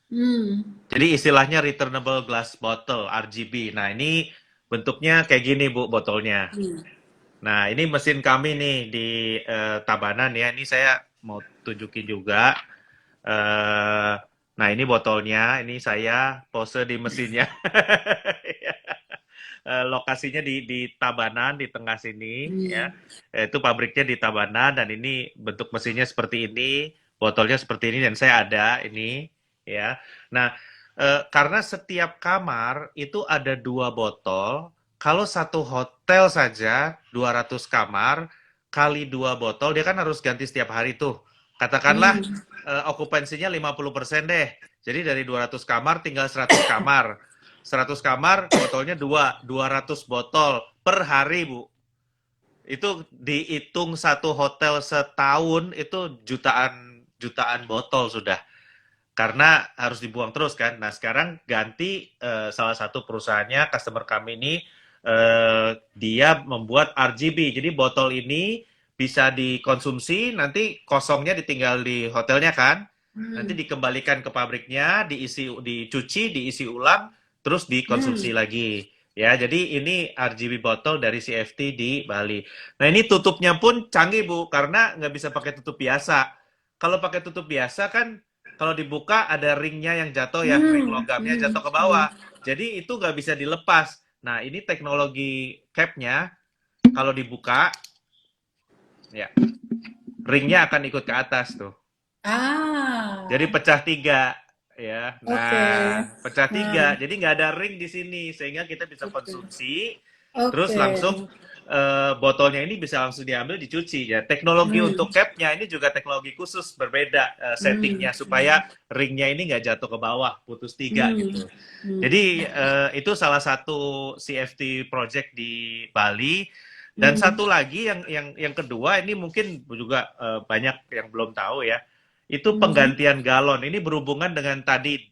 B: Hmm.
A: Jadi istilahnya returnable glass bottle (RGB). Nah, ini bentuknya kayak gini Bu botolnya.
B: Hmm.
A: Nah, ini mesin kami nih di Tabanan ya. Ini saya mau tunjukin juga. Eh, nah, ini botolnya. Ini saya pose di mesinnya. Lokasinya di Tabanan di tengah sini ya.
B: Hmm.
A: Itu pabriknya di Tabanan dan ini bentuk mesinnya seperti ini, botolnya seperti ini dan saya ada ini ya. Nah, karena setiap kamar itu ada dua botol, kalau satu hotel saja 200 kamar kali dua botol dia kan harus ganti setiap hari tuh. Katakanlah
B: Hmm.
A: okupansinya 50% deh. Jadi dari 200 kamar tinggal 100 kamar. 100 kamar, botolnya 200 botol per hari, Bu. Itu dihitung satu hotel setahun itu jutaan jutaan botol sudah. Karena harus dibuang terus kan. Nah, sekarang ganti salah satu perusahaannya, customer kami ini dia membuat RGB. Jadi botol ini bisa dikonsumsi, nanti kosongnya ditinggal di hotelnya kan. Nanti
B: Hmm.
A: dikembalikan ke pabriknya, dicuci, diisi ulang, terus dikonsumsi
B: Hmm.
A: lagi. Ya, jadi ini RGB botol dari CFT di Bali. Nah, ini tutupnya pun canggih, Bu, karena nggak bisa pakai tutup biasa. Kalau pakai tutup biasa kan kalau dibuka ada ringnya yang jatuh ya, ring
B: Hmm.
A: logamnya
B: Hmm.
A: jatuh ke
B: Hmm.
A: bawah. Jadi itu nggak bisa dilepas. Nah, ini teknologi capnya kalau dibuka, ya ringnya akan ikut ke atas tuh. Jadi
B: Ah,
A: pecah tiga, ya.
B: oke.
A: Nah, pecah tiga.
B: Nah,
A: Jadi nggak ada ring di sini, sehingga kita bisa
B: oke.
A: konsumsi, terus
B: Oke.
A: langsung botolnya ini bisa langsung diambil dicuci. Ya, teknologi
B: Hmm,
A: untuk capnya ini juga teknologi khusus, berbeda
B: hmm,
A: settingnya supaya ringnya ini nggak jatuh ke bawah, putus tiga
B: hmm,
A: gitu.
B: hmm,
A: Jadi itu salah satu CFT project di Bali. Dan
B: hmm,
A: satu lagi yang kedua ini mungkin juga banyak yang belum tahu ya, itu
B: hmm,
A: penggantian galon. Ini berhubungan dengan tadi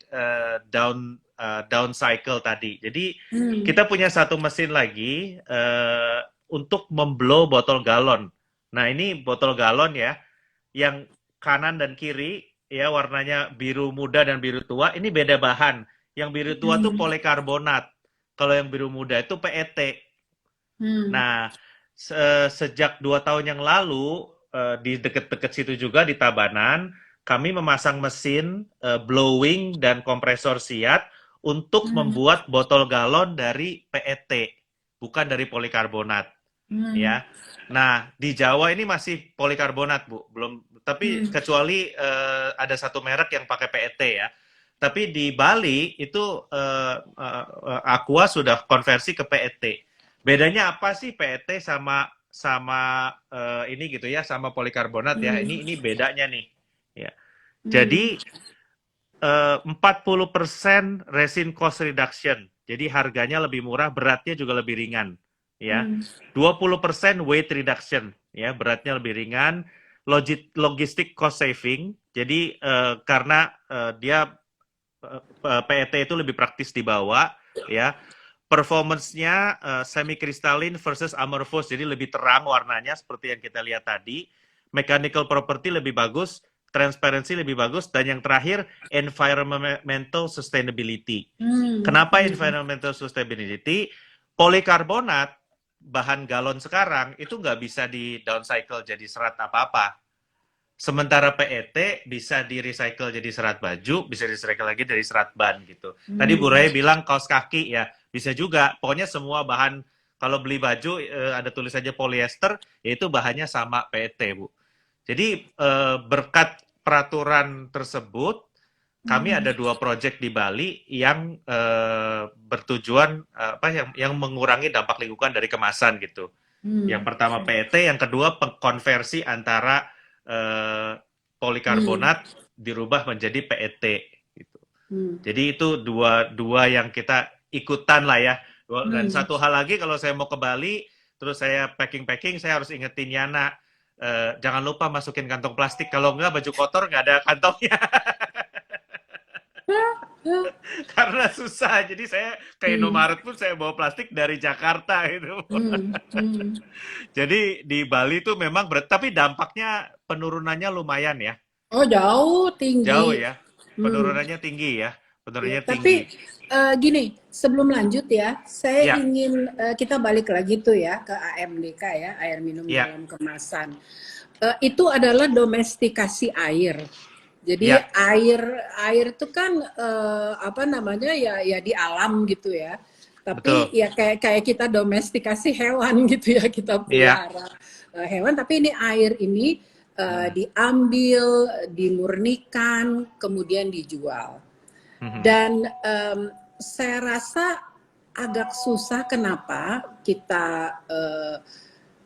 A: down cycle tadi. Jadi
B: hmm,
A: kita punya satu mesin lagi untuk memblow botol galon. Nah, ini botol galon ya, yang kanan dan kiri ya warnanya biru muda dan biru tua, ini beda bahan. Yang biru tua tuh
B: hmm,
A: polikarbonat. Kalau yang biru muda itu PET.
B: hmm,
A: Nah, sejak 2 tahun yang lalu di deket-deket situ juga di Tabanan, kami memasang mesin blowing dan kompresor siat untuk
B: hmm,
A: membuat botol galon dari PET, bukan dari polikarbonat,
B: hmm,
A: ya. Nah, di Jawa ini masih polikarbonat, Bu. Belum, tapi
B: hmm,
A: kecuali ada satu merek yang pakai PET ya. Tapi di Bali itu Aqua sudah konversi ke PET. Bedanya apa sih PET sama sama ini gitu ya, sama polikarbonat ya.
B: hmm,
A: Ini bedanya nih. Ya.
B: hmm,
A: Jadi 40% resin cost reduction. Jadi harganya lebih murah, beratnya juga lebih ringan, ya.
B: hmm,
A: 20% weight reduction, ya, beratnya lebih ringan. Logistic cost saving. Jadi karena dia PET itu lebih praktis dibawa, ya. Performance-nya semi crystalline versus amorphous, jadi lebih terang warnanya seperti yang kita lihat tadi. Mechanical property lebih bagus, transparency lebih bagus, dan yang terakhir environmental sustainability.
B: hmm,
A: Kenapa
B: hmm.
A: environmental sustainability? Polikarbonat bahan galon sekarang itu nggak bisa di downcycle jadi serat apa-apa. Sementara PET bisa di-recycle jadi serat baju, bisa di-recycle lagi dari serat ban gitu. Tadi Bu
B: Hmm.
A: Rai bilang kaos kaki ya, bisa juga. Pokoknya semua bahan, kalau beli baju ada tulisannya polyester, yaitu bahannya sama PET, Bu. Jadi berkat peraturan tersebut, kami
B: Hmm.
A: ada 2 proyek di Bali yang bertujuan apa yang mengurangi dampak lingkungan dari kemasan gitu. Yang
B: Hmm.
A: pertama PET, yang kedua pengkonversi antara eh,
B: Hmm.
A: polikarbonat dirubah menjadi PET gitu.
B: Hmm.
A: Jadi itu dua dua yang kita ikutan lah ya. Dan
B: Hmm.
A: satu hal lagi, kalau saya mau ke Bali terus saya packing saya harus ingetin Yana, jangan lupa masukin kantong plastik, kalau enggak baju kotor nggak ada kantongnya. Karena susah, jadi saya ke
B: Hmm.
A: Indomaret pun saya bawa plastik dari Jakarta gitu.
B: Hmm. Hmm.
A: Jadi di Bali itu memang berat, tapi dampaknya penurunannya lumayan ya.
B: Oh, jauh tinggi.
A: Jauh ya.
B: Hmm.
A: Penurunannya tinggi ya.
B: Ya,
A: Penurunannya tinggi.
B: tapi gini, sebelum lanjut ya, saya
A: Ya,
B: ingin kita balik lagi tuh ya ke AMDK ya, air minum
A: ya,
B: dalam kemasan. Itu adalah domestikasi air. Jadi
A: ya,
B: air itu kan apa namanya ya ya di alam gitu ya. Tapi
A: betul.
B: ya kayak kayak kita domestikasi hewan gitu ya, kita
A: Iya.
B: pelihara hewan. Tapi ini air ini
A: Hmm.
B: diambil, dimurnikan, kemudian dijual.
A: Mhm.
B: Dan saya rasa agak susah kenapa kita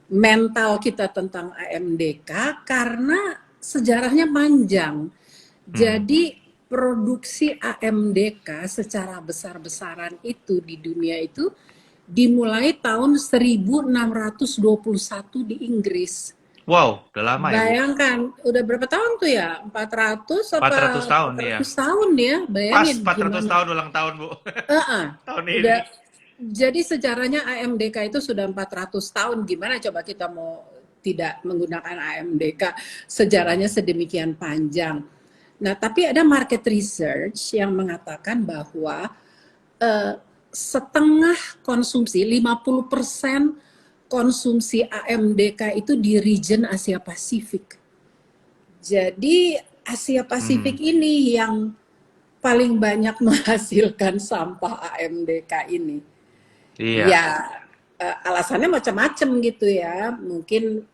B: mental kita tentang AMDK karena sejarahnya panjang.
A: Hmm.
B: Jadi produksi AMDK secara besar-besaran itu di dunia itu dimulai tahun 1621 di Inggris.
A: Wow, udah lama ya, Bu.
B: Bayangkan, udah berapa tahun tuh ya? 400
A: 400
B: apa
A: tahun ya.
B: 400 tahun ya?
A: Pas
B: Bayangin
A: 400
B: gimana?
A: tahun ulang tahun, Bu. Tahun
B: Udah.
A: ini.
B: Jadi sejarahnya AMDK itu sudah 400 tahun. Gimana coba kita mau tidak menggunakan AMDK? Sejarahnya
A: Hmm.
B: sedemikian panjang. Nah, tapi ada market research yang mengatakan bahwa eh, setengah konsumsi, 50% konsumsi AMDK itu di region Asia Pasifik. Jadi Asia Pasifik
A: Hmm.
B: ini yang paling banyak menghasilkan sampah AMDK ini.
A: Iya.
B: Ya alasannya macam-macam gitu ya. Mungkin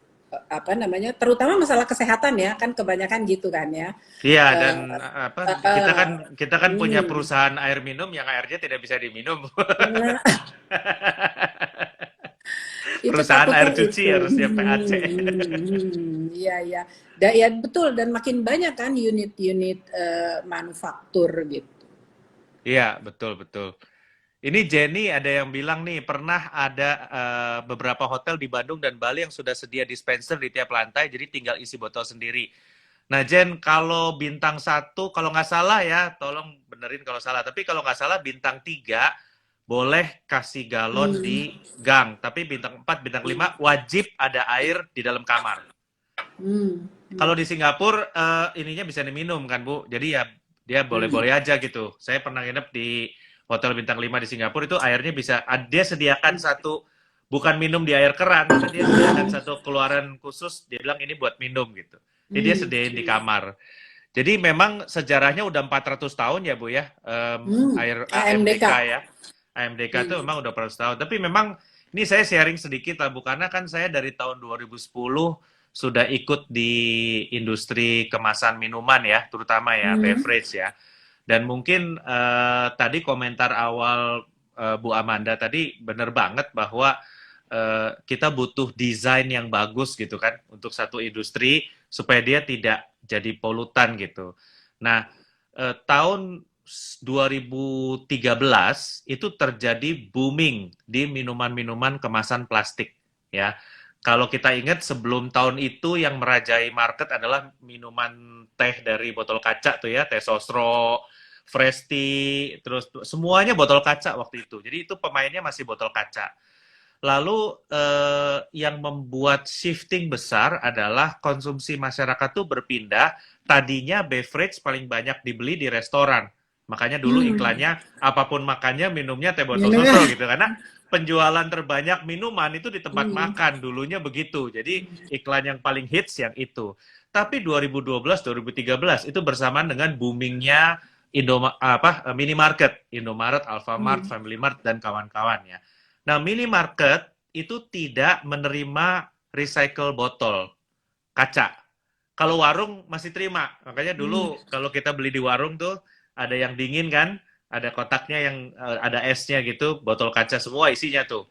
B: apa namanya, terutama masalah kesehatan ya, kan kebanyakan gitu kan ya.
A: Iya, dan
B: Eh,
A: apa
B: eh,
A: kita kan
B: eh,
A: kita kan punya
B: hmm.
A: perusahaan air minum yang airnya tidak bisa diminum.
B: Nah, itu
A: Perusahaan
B: takutnya
A: air cuci
B: itu.
A: harusnya PAC.
B: Iya, iya. Ya betul, dan makin banyak kan unit-unit manufaktur gitu.
A: Iya, betul betul. Ini Jenny ada yang bilang nih, pernah ada beberapa hotel di Bandung dan Bali yang sudah sedia dispenser di tiap lantai, jadi tinggal isi botol sendiri. Nah, Jen, kalau bintang satu, kalau nggak salah ya, tolong benerin kalau salah. Tapi kalau nggak salah bintang 3 boleh kasih galon
B: Hmm.
A: di gang. Tapi bintang 4, bintang 5 wajib ada air di dalam kamar.
B: Hmm.
A: Kalau
B: Hmm.
A: di Singapura, ininya bisa diminum kan, Bu. Jadi ya dia
B: Hmm.
A: boleh-boleh aja gitu. Saya pernah nginep di Hotel Bintang 5 di Singapura, itu airnya bisa, dia sediakan satu, bukan minum di air keran, tapi dia sediakan satu keluaran khusus, dia bilang ini buat minum gitu. Jadi dia
B: Hmm.
A: sediain di kamar. Jadi memang sejarahnya udah 400 tahun ya Bu ya,
B: Hmm.
A: air
B: AMDK.
A: AMDK ya. AMDK itu
B: Hmm.
A: memang udah 400 tahun. Tapi memang ini saya sharing sedikit lah Bu, karena kan saya dari tahun 2010 sudah ikut di industri kemasan minuman ya, terutama ya
B: Hmm.
A: beverage ya. Dan mungkin tadi komentar awal Bu Amanda tadi benar banget bahwa kita butuh desain yang bagus gitu kan untuk satu industri supaya dia tidak jadi polutan gitu. Nah, tahun 2013 itu terjadi booming di minuman-minuman kemasan plastik ya. Kalau kita ingat sebelum tahun itu yang merajai market adalah minuman teh dari botol kaca tuh ya, teh sosro, fresh tea, terus semuanya botol kaca waktu itu. Jadi itu pemainnya masih botol kaca. Lalu yang membuat shifting besar adalah konsumsi masyarakat tuh berpindah. Tadinya beverage paling banyak dibeli di restoran. Makanya dulu
B: Hmm.
A: iklannya apapun makannya minumnya teh botol
B: Minumnya.
A: sosro gitu. Karena penjualan terbanyak minuman itu di tempat
B: Hmm.
A: makan dulunya begitu. Jadi iklan yang paling hits yang itu. Tapi 2012 2013 itu bersamaan dengan boomingnya minimarket, Indomaret, Alfamart,
B: Hmm.
A: Family Mart dan kawan-kawan ya. Nah, minimarket itu tidak menerima recycle botol kaca. Kalau warung masih terima. Makanya
B: Hmm.
A: dulu kalau kita beli di warung tuh ada yang dingin kan, ada kotaknya yang ada esnya gitu, botol kaca semua isinya tuh.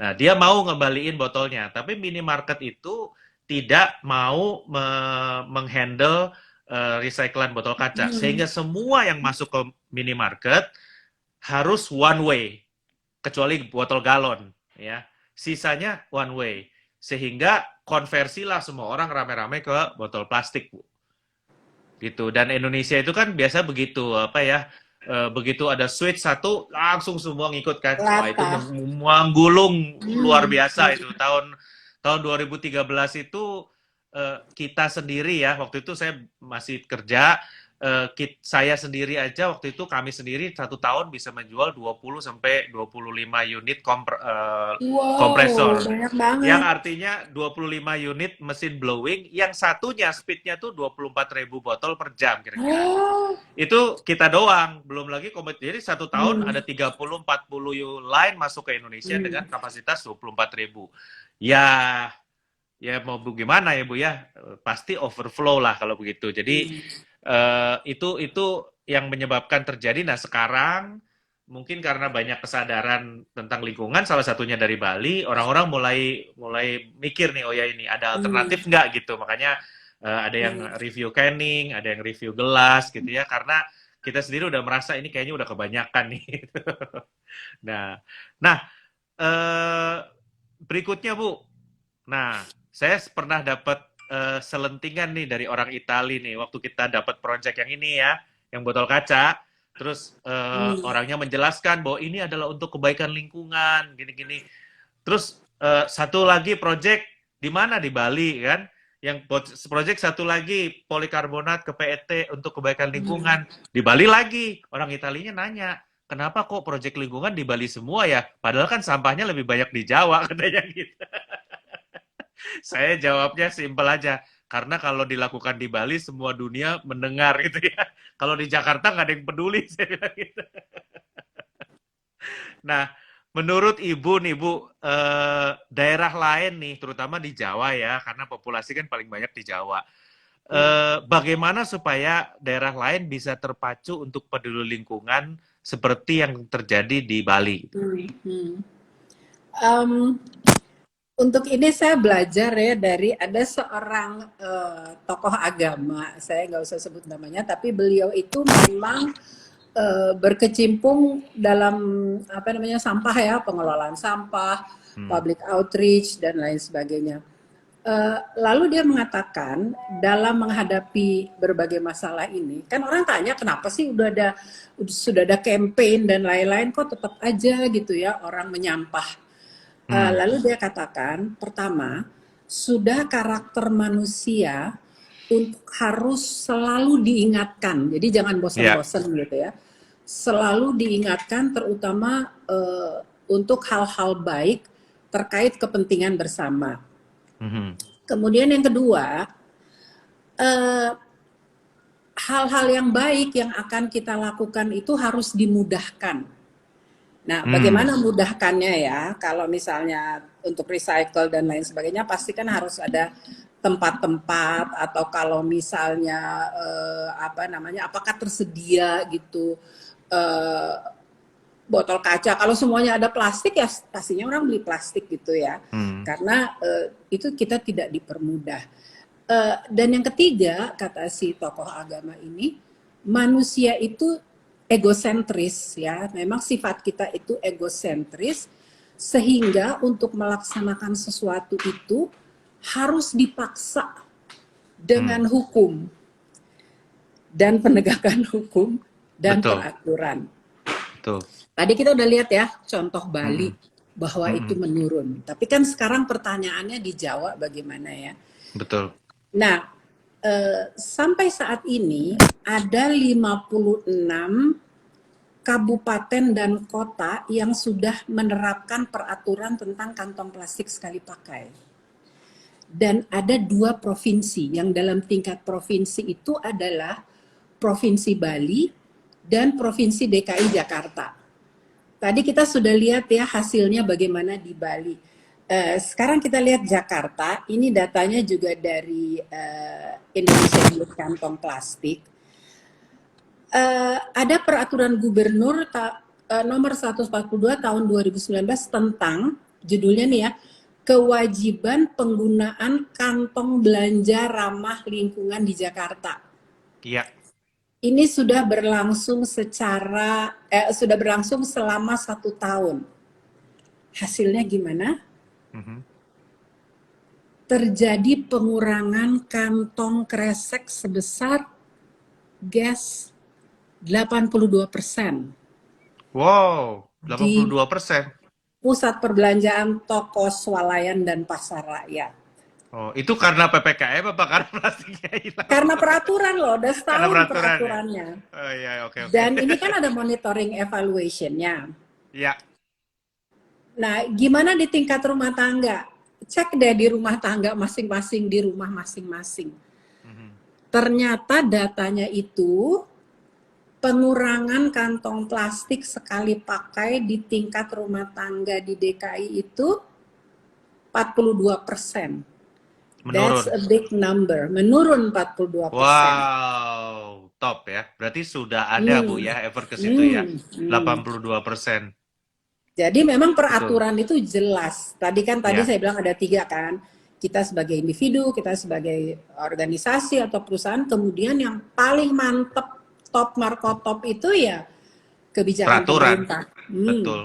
A: Nah, dia mau ngembaliin botolnya, tapi minimarket itu tidak mau menghandle recyclan botol kaca,
B: Hmm.
A: sehingga semua yang masuk ke minimarket harus one way, kecuali botol galon ya, sisanya one way, sehingga konversilah semua orang rame-rame ke botol plastik Bu, gitu. Dan Indonesia itu kan biasa begitu apa ya, begitu ada switch satu langsung semua ngikut kan. Wah itu
B: Rata.
A: menggulung luar
B: Hmm.
A: biasa itu tahun tahun 2013 itu. Kita sendiri ya waktu itu saya masih kerja, saya sendiri aja waktu itu, kami sendiri satu tahun bisa menjual 20 sampai 25 unit
B: Wow,
A: kompresor,
B: banyak
A: yang
B: banget.
A: artinya 25 unit mesin blowing, yang satunya speednya tuh 24.000 botol per jam kira-kira.
B: Oh.
A: Itu kita doang, belum lagi jadi satu tahun
B: Hmm.
A: ada 30-40 line masuk ke Indonesia
B: Hmm.
A: dengan kapasitas 24.000. Ya, ya mau gimana ya Bu ya, pasti overflow lah kalau begitu. Jadi itu yang menyebabkan terjadi. Nah sekarang mungkin karena banyak kesadaran tentang lingkungan, salah satunya dari Bali, orang-orang mulai mulai mikir nih, oh ya ini ada
B: Hmm.
A: alternatif nggak gitu. Makanya ada yang
B: Hmm.
A: review canning, ada yang review gelas gitu ya, karena kita sendiri udah merasa ini kayaknya udah kebanyakan nih. Nah, nah eh, berikutnya Bu. Nah, saya pernah dapat selentingan nih dari orang Itali nih waktu kita dapat project yang ini ya, yang botol kaca. Terus
B: Hmm.
A: orangnya menjelaskan bahwa ini adalah untuk kebaikan lingkungan, gini-gini. Terus satu lagi project di mana di Bali kan, yang project satu lagi polikarbonat ke PET untuk kebaikan
B: Hmm.
A: lingkungan di Bali lagi. Orang Italinya nanya, kenapa kok project lingkungan di Bali semua ya? Padahal kan sampahnya lebih banyak di Jawa katanya gitu. Saya jawabnya simpel aja, karena kalau dilakukan di Bali semua dunia mendengar gitu ya. Kalau di Jakarta nggak ada yang peduli, saya bilang gitu. Nah, menurut Ibu nih Bu, daerah lain nih, terutama di Jawa ya, karena populasi kan paling banyak di Jawa.
B: Hmm,
A: Bagaimana supaya daerah lain bisa terpacu untuk peduli lingkungan seperti yang terjadi di Bali?
B: hmm, hmm. Em, untuk ini saya belajar ya dari ada seorang tokoh agama, saya nggak usah sebut namanya, tapi beliau itu memang berkecimpung dalam apa namanya sampah ya, pengelolaan sampah,
A: Hmm.
B: public outreach dan lain sebagainya. Lalu dia mengatakan dalam menghadapi berbagai masalah ini, kan orang tanya kenapa sih sudah ada campaign dan lain-lain kok tetap aja gitu ya orang menyampah.
A: Hmm.
B: Lalu dia katakan, pertama, sudah karakter manusia untuk harus selalu diingatkan. Jadi jangan
A: Ya.
B: bosan-bosan gitu ya. Selalu diingatkan terutama untuk hal-hal baik terkait kepentingan bersama.
A: Mhm.
B: Kemudian yang kedua, eh, hal-hal yang baik yang akan kita lakukan itu harus dimudahkan. Nah,
A: Hmm.
B: bagaimana mudahkannya ya? Kalau misalnya untuk recycle dan lain sebagainya, pasti kan harus ada tempat-tempat atau kalau misalnya apa namanya, apakah tersedia gitu eh, botol kaca. Kalau semuanya ada plastik ya pastinya orang beli plastik gitu ya,
A: Hmm.
B: karena itu kita tidak dipermudah. Dan yang ketiga kata si tokoh agama ini, manusia itu egosentris ya, memang sifat kita itu egosentris sehingga untuk melaksanakan sesuatu itu harus dipaksa
A: Hmm.
B: dengan hukum dan penegakan hukum dan
A: Betul,
B: peraturan.
A: betul.
B: Tadi kita udah lihat ya contoh Bali
A: Mhm.
B: bahwa itu
A: Mhm.
B: menurun. Tapi kan sekarang pertanyaannya di Jawa bagaimana ya?
A: Betul.
B: Nah, sampai saat ini ada 56 kabupaten dan kota yang sudah menerapkan peraturan tentang kantong plastik sekali pakai. Dan ada 2 provinsi yang dalam tingkat provinsi itu adalah Provinsi Bali dan Provinsi DKI Jakarta. Tadi kita sudah lihat ya hasilnya bagaimana di Bali. Sekarang kita lihat Jakarta, ini datanya juga dari Indonesia Youth Kantong Plastik. Ada peraturan gubernur nomor 142 tahun 2019 tentang judulnya nih ya, kewajiban penggunaan kantong belanja ramah lingkungan di Jakarta.
A: Iya.
B: Ini sudah berlangsung selama 1 tahun. Hasilnya gimana?
A: Mhm.
B: Terjadi pengurangan kantong kresek sebesar gas 82%
A: Wow,
B: di
A: 82%.
B: pusat perbelanjaan toko swalayan dan pasar rakyat.
A: Oh, itu karena PPKM apa karena plastiknya hilang?
B: Karena peraturan loh, udah
A: Karena
B: setahun
A: peraturan ya?
B: peraturannya.
A: Oh iya, oke oke.
B: Dan ini kan ada monitoring evaluation-nya.
A: Iya.
B: Nah, gimana di tingkat rumah tangga? Cek deh di rumah tangga masing-masing, di rumah masing-masing.
A: Mhm.
B: Ternyata datanya itu pengurangan kantong plastik sekali pakai di tingkat rumah tangga di DKI itu 42%. That's
A: Menurun.
B: a big number, menurun 42%.
A: Wow, top ya. Berarti sudah ada Bu
B: Hmm,
A: ya effort ke situ ya.
B: hmm, hmm.
A: 82%.
B: Jadi memang
A: Betul.
B: peraturan itu jelas. Tadi
A: Ya.
B: saya bilang ada 3 kan. Kita sebagai individu, kita sebagai organisasi atau perusahaan, kemudian yang paling mantep top markotop itu ya kebijakan
A: Peraturan.
B: pemerintah. Hmm.
A: Betul.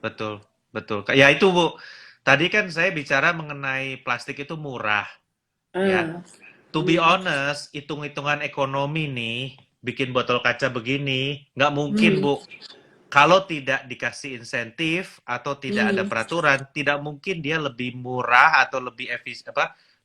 A: Betul. Betul. Ya itu Bu. Tadi kan saya bicara mengenai plastik itu murah ya.
B: Ah,
A: To be
B: hmm,
A: honest, hitung-hitungan ekonomi nih, bikin botol kaca begini, nggak mungkin,
B: hmm,
A: Bu. Kalau tidak dikasih insentif atau tidak ada
B: hmm,
A: peraturan, tidak mungkin dia lebih murah atau lebih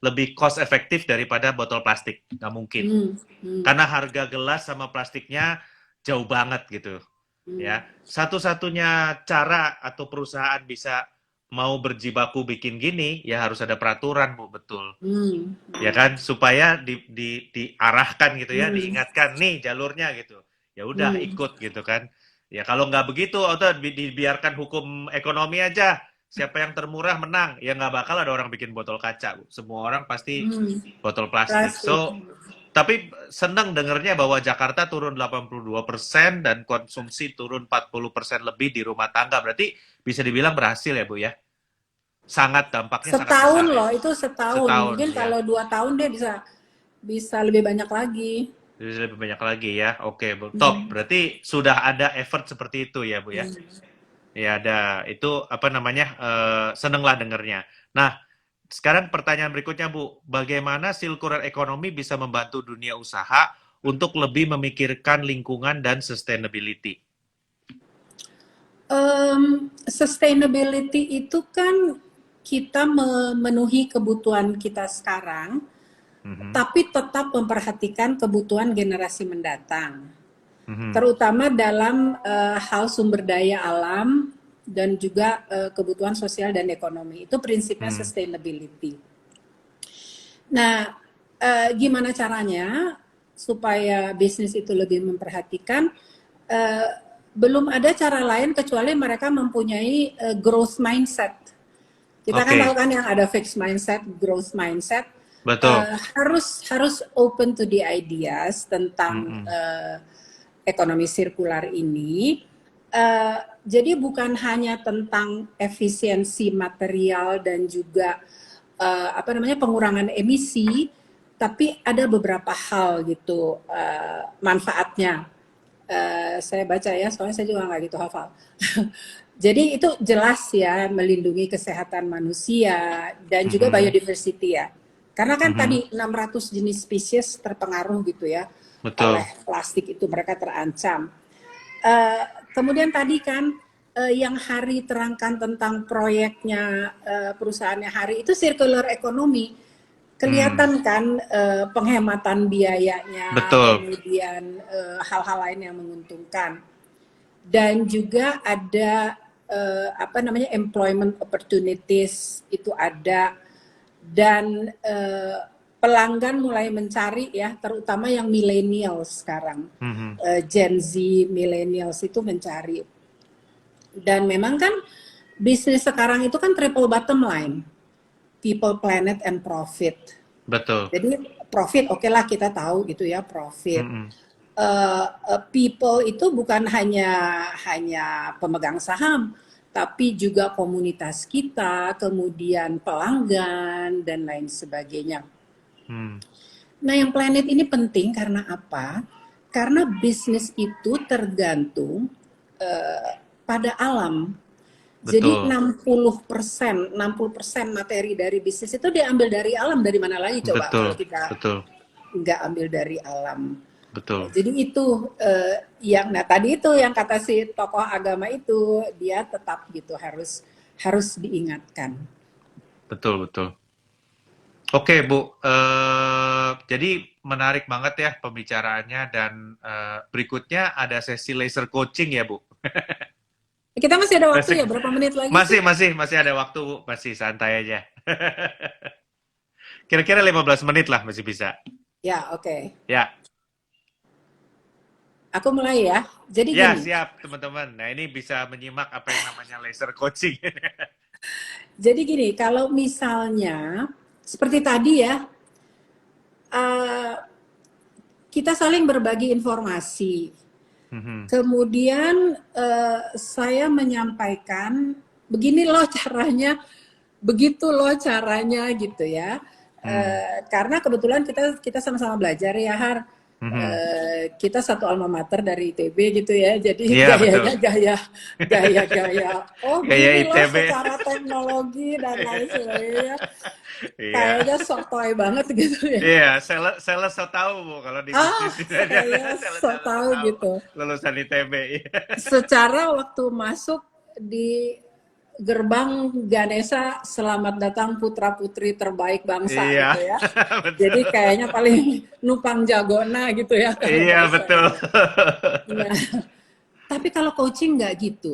A: lebih cost efektif daripada botol plastik. Nggak mungkin.
B: hmm, hmm,
A: Karena harga gelas sama plastiknya jauh banget gitu.
B: hmm,
A: Ya, satu-satunya cara atau perusahaan bisa mau berjibaku bikin gini, ya harus ada peraturan, Bu, betul.
B: hmm,
A: Ya kan, supaya diarahkan gitu ya,
B: hmm,
A: diingatkan nih jalurnya gitu. Ya udah
B: hmm,
A: ikut gitu kan. Ya kalau nggak begitu, atau dibiarkan hukum ekonomi aja, siapa yang termurah menang. Ya nggak bakal ada orang bikin botol kaca, Bu. Semua orang pasti
B: Hmm,
A: botol plastik.
B: plastik.
A: Tapi senang dengernya bahwa Jakarta turun 82% dan konsumsi turun 40% lebih di rumah tangga. Berarti bisa dibilang berhasil ya, Bu ya? Dampaknya sangat
B: Setahun
A: besar ya.
B: loh, itu setahun.
A: Setahun
B: Mungkin
A: ya.
B: kalau 2 tahun dia bisa bisa lebih banyak lagi.
A: Jadi lebih banyak lagi ya. Oke, Bu. Top.
B: Hmm.
A: Berarti sudah ada effort seperti itu ya, Bu ya.
B: Hmm.
A: Ya ada. Itu apa namanya? Seneng lah dengernya. Nah, sekarang pertanyaan berikutnya, Bu. Bagaimana sirkular ekonomi bisa membantu dunia usaha untuk lebih memikirkan lingkungan dan sustainability?
B: Sustainability itu kan kita memenuhi kebutuhan kita sekarang,
A: Mhm,
B: tapi tetap memperhatikan kebutuhan generasi mendatang,
A: mhm,
B: terutama dalam hal sumber daya alam dan juga kebutuhan sosial dan ekonomi. Itu prinsipnya
A: mhm,
B: sustainability. Nah, gimana caranya supaya bisnis itu lebih memperhatikan? Eh, Belum ada cara lain kecuali mereka mempunyai growth mindset. Kita kan tahu
A: Oke,
B: kan yang ada fixed mindset, growth mindset.
A: betul.
B: Harus open to the ideas tentang
A: Mhm,
B: ekonomi sirkular ini. Jadi bukan hanya tentang efisiensi material dan juga apa namanya pengurangan emisi, tapi ada beberapa hal gitu manfaatnya. Saya baca ya, soalnya saya juga nggak gitu hafal. Jadi itu jelas ya melindungi kesehatan manusia dan juga
A: mhm,
B: biodiversity ya. Karena kan
A: mhm,
B: tadi 600 jenis spesies terpengaruh gitu ya oleh
A: betul.
B: plastik itu mereka terancam. Eh, Kemudian tadi kan yang Hari terangkan tentang proyeknya perusahaannya Hari itu circular economy.
A: Hmm,
B: Kelihatan kan penghematan biayanya,
A: betul.
B: kemudian hal-hal lain yang menguntungkan. Dan juga ada apa namanya employment opportunities itu ada dan pelanggan mulai mencari ya terutama yang milenial sekarang
A: Mhm,
B: Gen Z millennials itu mencari dan memang kan bisnis sekarang itu kan triple bottom line people planet and profit
A: betul.
B: jadi profit oke lah kita tahu gitu ya profit
A: Mhm,
B: people itu bukan hanya pemegang saham, tapi juga komunitas kita, kemudian pelanggan dan lain sebagainya.
A: hmm,
B: Nah, yang planet ini penting karena apa? Karena bisnis itu tergantung pada alam. Jadi
A: betul.
B: 60% materi dari bisnis itu diambil dari alam. Dari mana lagi coba
A: Betul,
B: kalau kita
A: betul,
B: nggak ambil dari alam?
A: betul,
B: Jadi itu yang nah tadi itu yang kata si tokoh agama itu dia tetap gitu harus harus diingatkan.
A: betul, betul. Oke, Bu. Jadi menarik banget ya pembicaraannya dan berikutnya ada sesi laser coaching ya, Bu.
B: Kita masih ada waktu
A: Masih,
B: ya berapa menit lagi
A: masih,
B: sih?
A: masih, masih ada waktu, Bu. Masih santai aja. Kira-kira 15 menit lah masih bisa.
B: Ya oke. Okay.
A: Ya,
B: Aku mulai ya. Jadi
A: ya
B: gini.
A: siap teman-teman. Nah ini bisa menyimak apa yang namanya laser coaching.
B: Jadi gini kalau misalnya seperti tadi ya uh, kita saling berbagi informasi.
A: Mhm,
B: Kemudian saya menyampaikan begini loh caranya, begitu loh caranya gitu ya.
A: hmm,
B: Karena kebetulan kita kita sama-sama belajar ya Har.
A: mhm.
B: Kita satu alma mater dari ITB gitu ya. Jadi
A: Iya betul.
B: gayanya gaya oh
A: Gaya
B: begini loh
A: ITB.
B: secara teknologi dan lain sebagainya.
A: Iya.
B: Kayaknya sotoy banget gitu ya.
A: Iya, sales sales so tahu Bu kalau di
B: Ah,
A: bisnis ini aja
B: saya
A: sales
B: so
A: sales so
B: tahu
A: tahu
B: gitu.
A: lulusan ITB. Iya.
B: Secara waktu masuk di gerbang Ganesha, selamat datang putra putri terbaik bangsa
A: Iya,
B: gitu ya.
A: betul.
B: Jadi kayaknya paling numpang jagona gitu ya kalau
A: Iya,
B: bahasa
A: betul.
B: ini. Nah, tapi kalau coaching nggak gitu.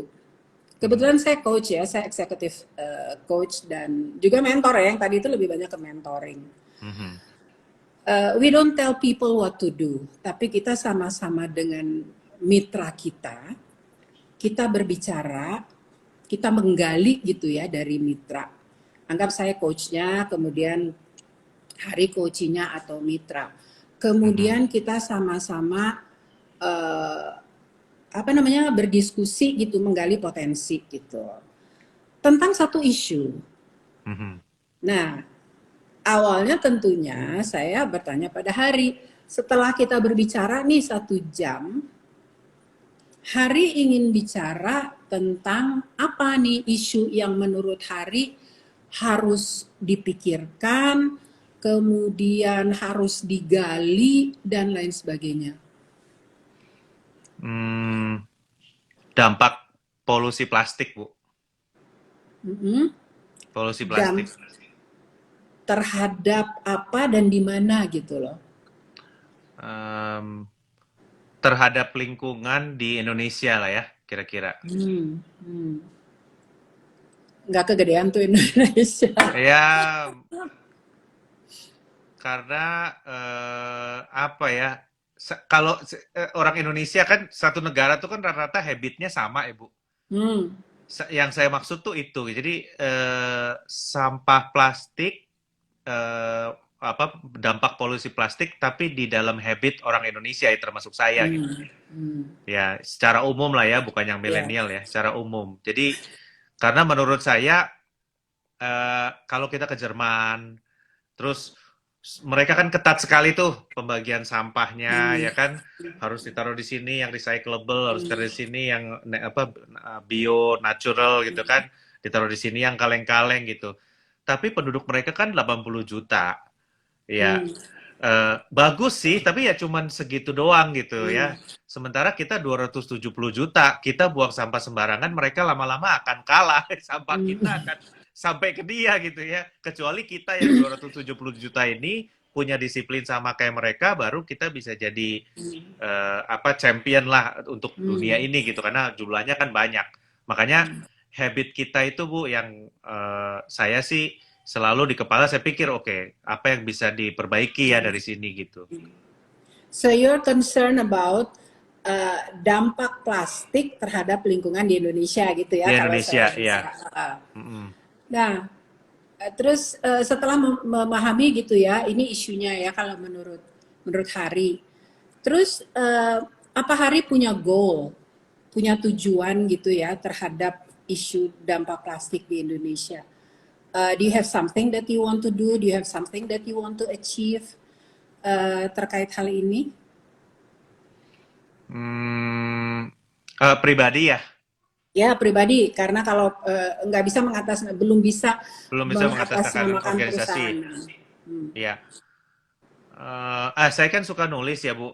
A: Mhm,
B: Kebetulan saya coach ya, saya eksekutif coach dan juga mentor ya. Yang tadi itu lebih banyak ke mentoring.
A: mhm,
B: We don't tell people what to do, tapi kita sama-sama dengan mitra kita kita berbicara, kita menggali gitu ya dari mitra. Anggap saya coachnya, kemudian Hari coachingnya atau mitra.
A: Mhm.
B: Kemudian kita sama-sama eh, apa namanya berdiskusi gitu, menggali potensi gitu tentang satu isu.
A: Mhm.
B: Nah, awalnya tentunya saya bertanya pada Hari, setelah kita berbicara nih 1 jam, Hari ingin bicara tentang apa nih isu yang menurut Hari harus dipikirkan, kemudian harus digali, dan lain sebagainya.
A: Hmm, dampak polusi plastik, Bu.
B: Mm-mm.
A: Polusi
B: Dan
A: plastik.
B: terhadap apa dan di mana gitu loh.
A: Em, terhadap lingkungan di Indonesia lah ya, kira-kira.
B: Hmm, hmm. Nggak kegedean tuh Indonesia.
A: Ya, karena apa ya? Kalau orang Indonesia kan satu negara tuh kan rata-rata habitnya sama, Ibu.
B: Hmm,
A: Yang saya maksud tuh itu. Jadi sampah plastik apa dampak polusi plastik tapi di dalam habit orang Indonesia ya termasuk saya gitu.
B: hmm, hmm.
A: Ya, secara umum lah ya, bukan yang
B: Ya.
A: milenial ya, secara umum. Jadi karena menurut saya kalau kita ke Jerman, terus mereka kan ketat sekali tuh pembagian sampahnya,
B: Hmm,
A: ya kan harus ditaruh di sini yang recyclable, harus ditaruh di
B: hmm,
A: sini yang apa bio, natural gitu kan, ditaruh di sini yang kaleng-kaleng gitu. Tapi penduduk mereka kan 80 juta, ya
B: hmm,
A: bagus sih, tapi ya cuman segitu doang gitu
B: hmm,
A: ya. Sementara kita 270 juta, kita buang sampah sembarangan, mereka lama-lama akan kalah. Sampah kita
B: hmm,
A: akan sampai ke dia gitu ya. Kecuali kita yang 270 juta ini punya disiplin sama kayak mereka, baru kita bisa jadi apa champion lah untuk dunia
B: hmm,
A: ini gitu karena jumlahnya kan banyak. Makanya habit kita itu Bu yang saya sih selalu di kepala saya pikir oke, apa yang bisa diperbaiki ya dari sini gitu.
B: So you're concerned about dampak plastik terhadap lingkungan di Indonesia gitu
A: Di
B: ya kalau saya
A: Indonesia ya.
B: bisa.
A: Mm-mm.
B: Nah, terus setelah memahami gitu ya, ini isunya ya kalau menurut menurut Hari. Terus apa Hari punya goal, punya tujuan gitu ya terhadap isu dampak plastik di Indonesia? Do you have something that you want to do? Do you have something that you want to achieve terkait hal ini?
A: Hmm, pribadi ya,
B: Ya pribadi, karena kalau nggak bisa belum bisa
A: belum bisa mengatasnamakan
B: mengatasnamakan
A: organisasi.
B: perusahaan. Hmm.
A: Ya, saya kan suka nulis ya Bu.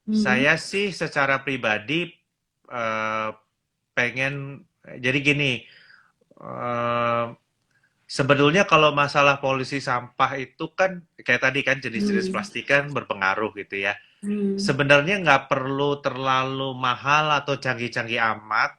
B: Hmm.
A: Saya sih secara pribadi eh, pengen jadi gini. eh, Sebetulnya kalau masalah polusi sampah itu kan kayak tadi kan jenis-jenis
B: Hmm.
A: plastik kan berpengaruh gitu ya.
B: Hmm.
A: Sebenarnya nggak perlu terlalu mahal atau canggih-canggih amat,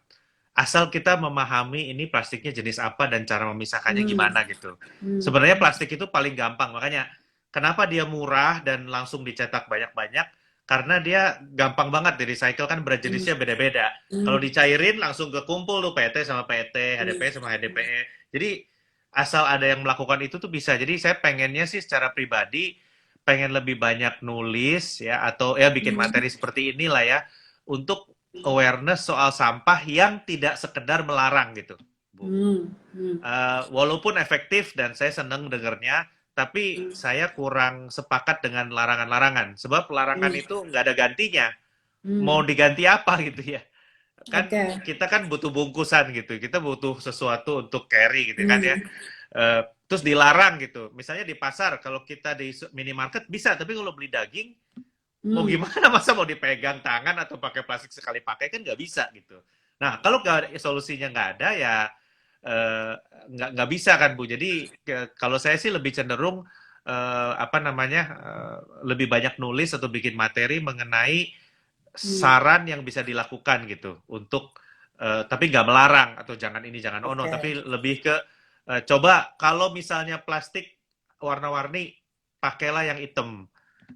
A: asal kita memahami ini plastiknya jenis apa dan cara memisahkannya
B: Hmm.
A: gimana gitu.
B: Hmm.
A: Sebenarnya plastik itu paling gampang, makanya kenapa dia murah dan langsung dicetak banyak-banyak, karena dia gampang banget di recycle kan berat
B: Hmm.
A: jenisnya beda-beda. Kalau
B: Hmm.
A: dicairin langsung kekumpul tuh PET sama PET,
B: Hmm.
A: HDPE sama HDPE. Jadi asal ada yang melakukan itu tuh bisa. Jadi saya pengennya sih secara pribadi pengen lebih banyak nulis ya atau ya bikin
B: Hmm.
A: materi seperti inilah ya untuk awareness soal sampah yang tidak sekedar melarang gitu, Bu.
B: Hmm. Hmm.
A: Walaupun efektif dan saya seneng dengernya, tapi saya kurang sepakat dengan larangan-larangan. Sebab larangan
B: Hmm.
A: itu nggak ada gantinya. Mau
B: Hmm.
A: diganti apa gitu ya? Kan
B: Oke.
A: kita kan butuh bungkusan gitu. Kita butuh sesuatu untuk carry gitu kan ya.
B: Hmm.
A: Terus dilarang gitu. Misalnya di pasar, kalau kita di minimarket bisa, tapi kalau beli daging, mau
B: Hmm.
A: gimana masa mau dipegang tangan atau pakai plastik sekali pakai kan nggak bisa gitu. Nah kalau solusinya nggak ada ya eh, nggak bisa kan Bu. Jadi kalau saya sih lebih cenderung apa namanya lebih banyak nulis atau bikin materi mengenai
B: Hmm.
A: saran yang bisa dilakukan gitu untuk tapi nggak melarang atau jangan ini jangan ono
B: Oke.
A: tapi lebih ke coba kalau misalnya plastik warna-warni pakailah yang hitam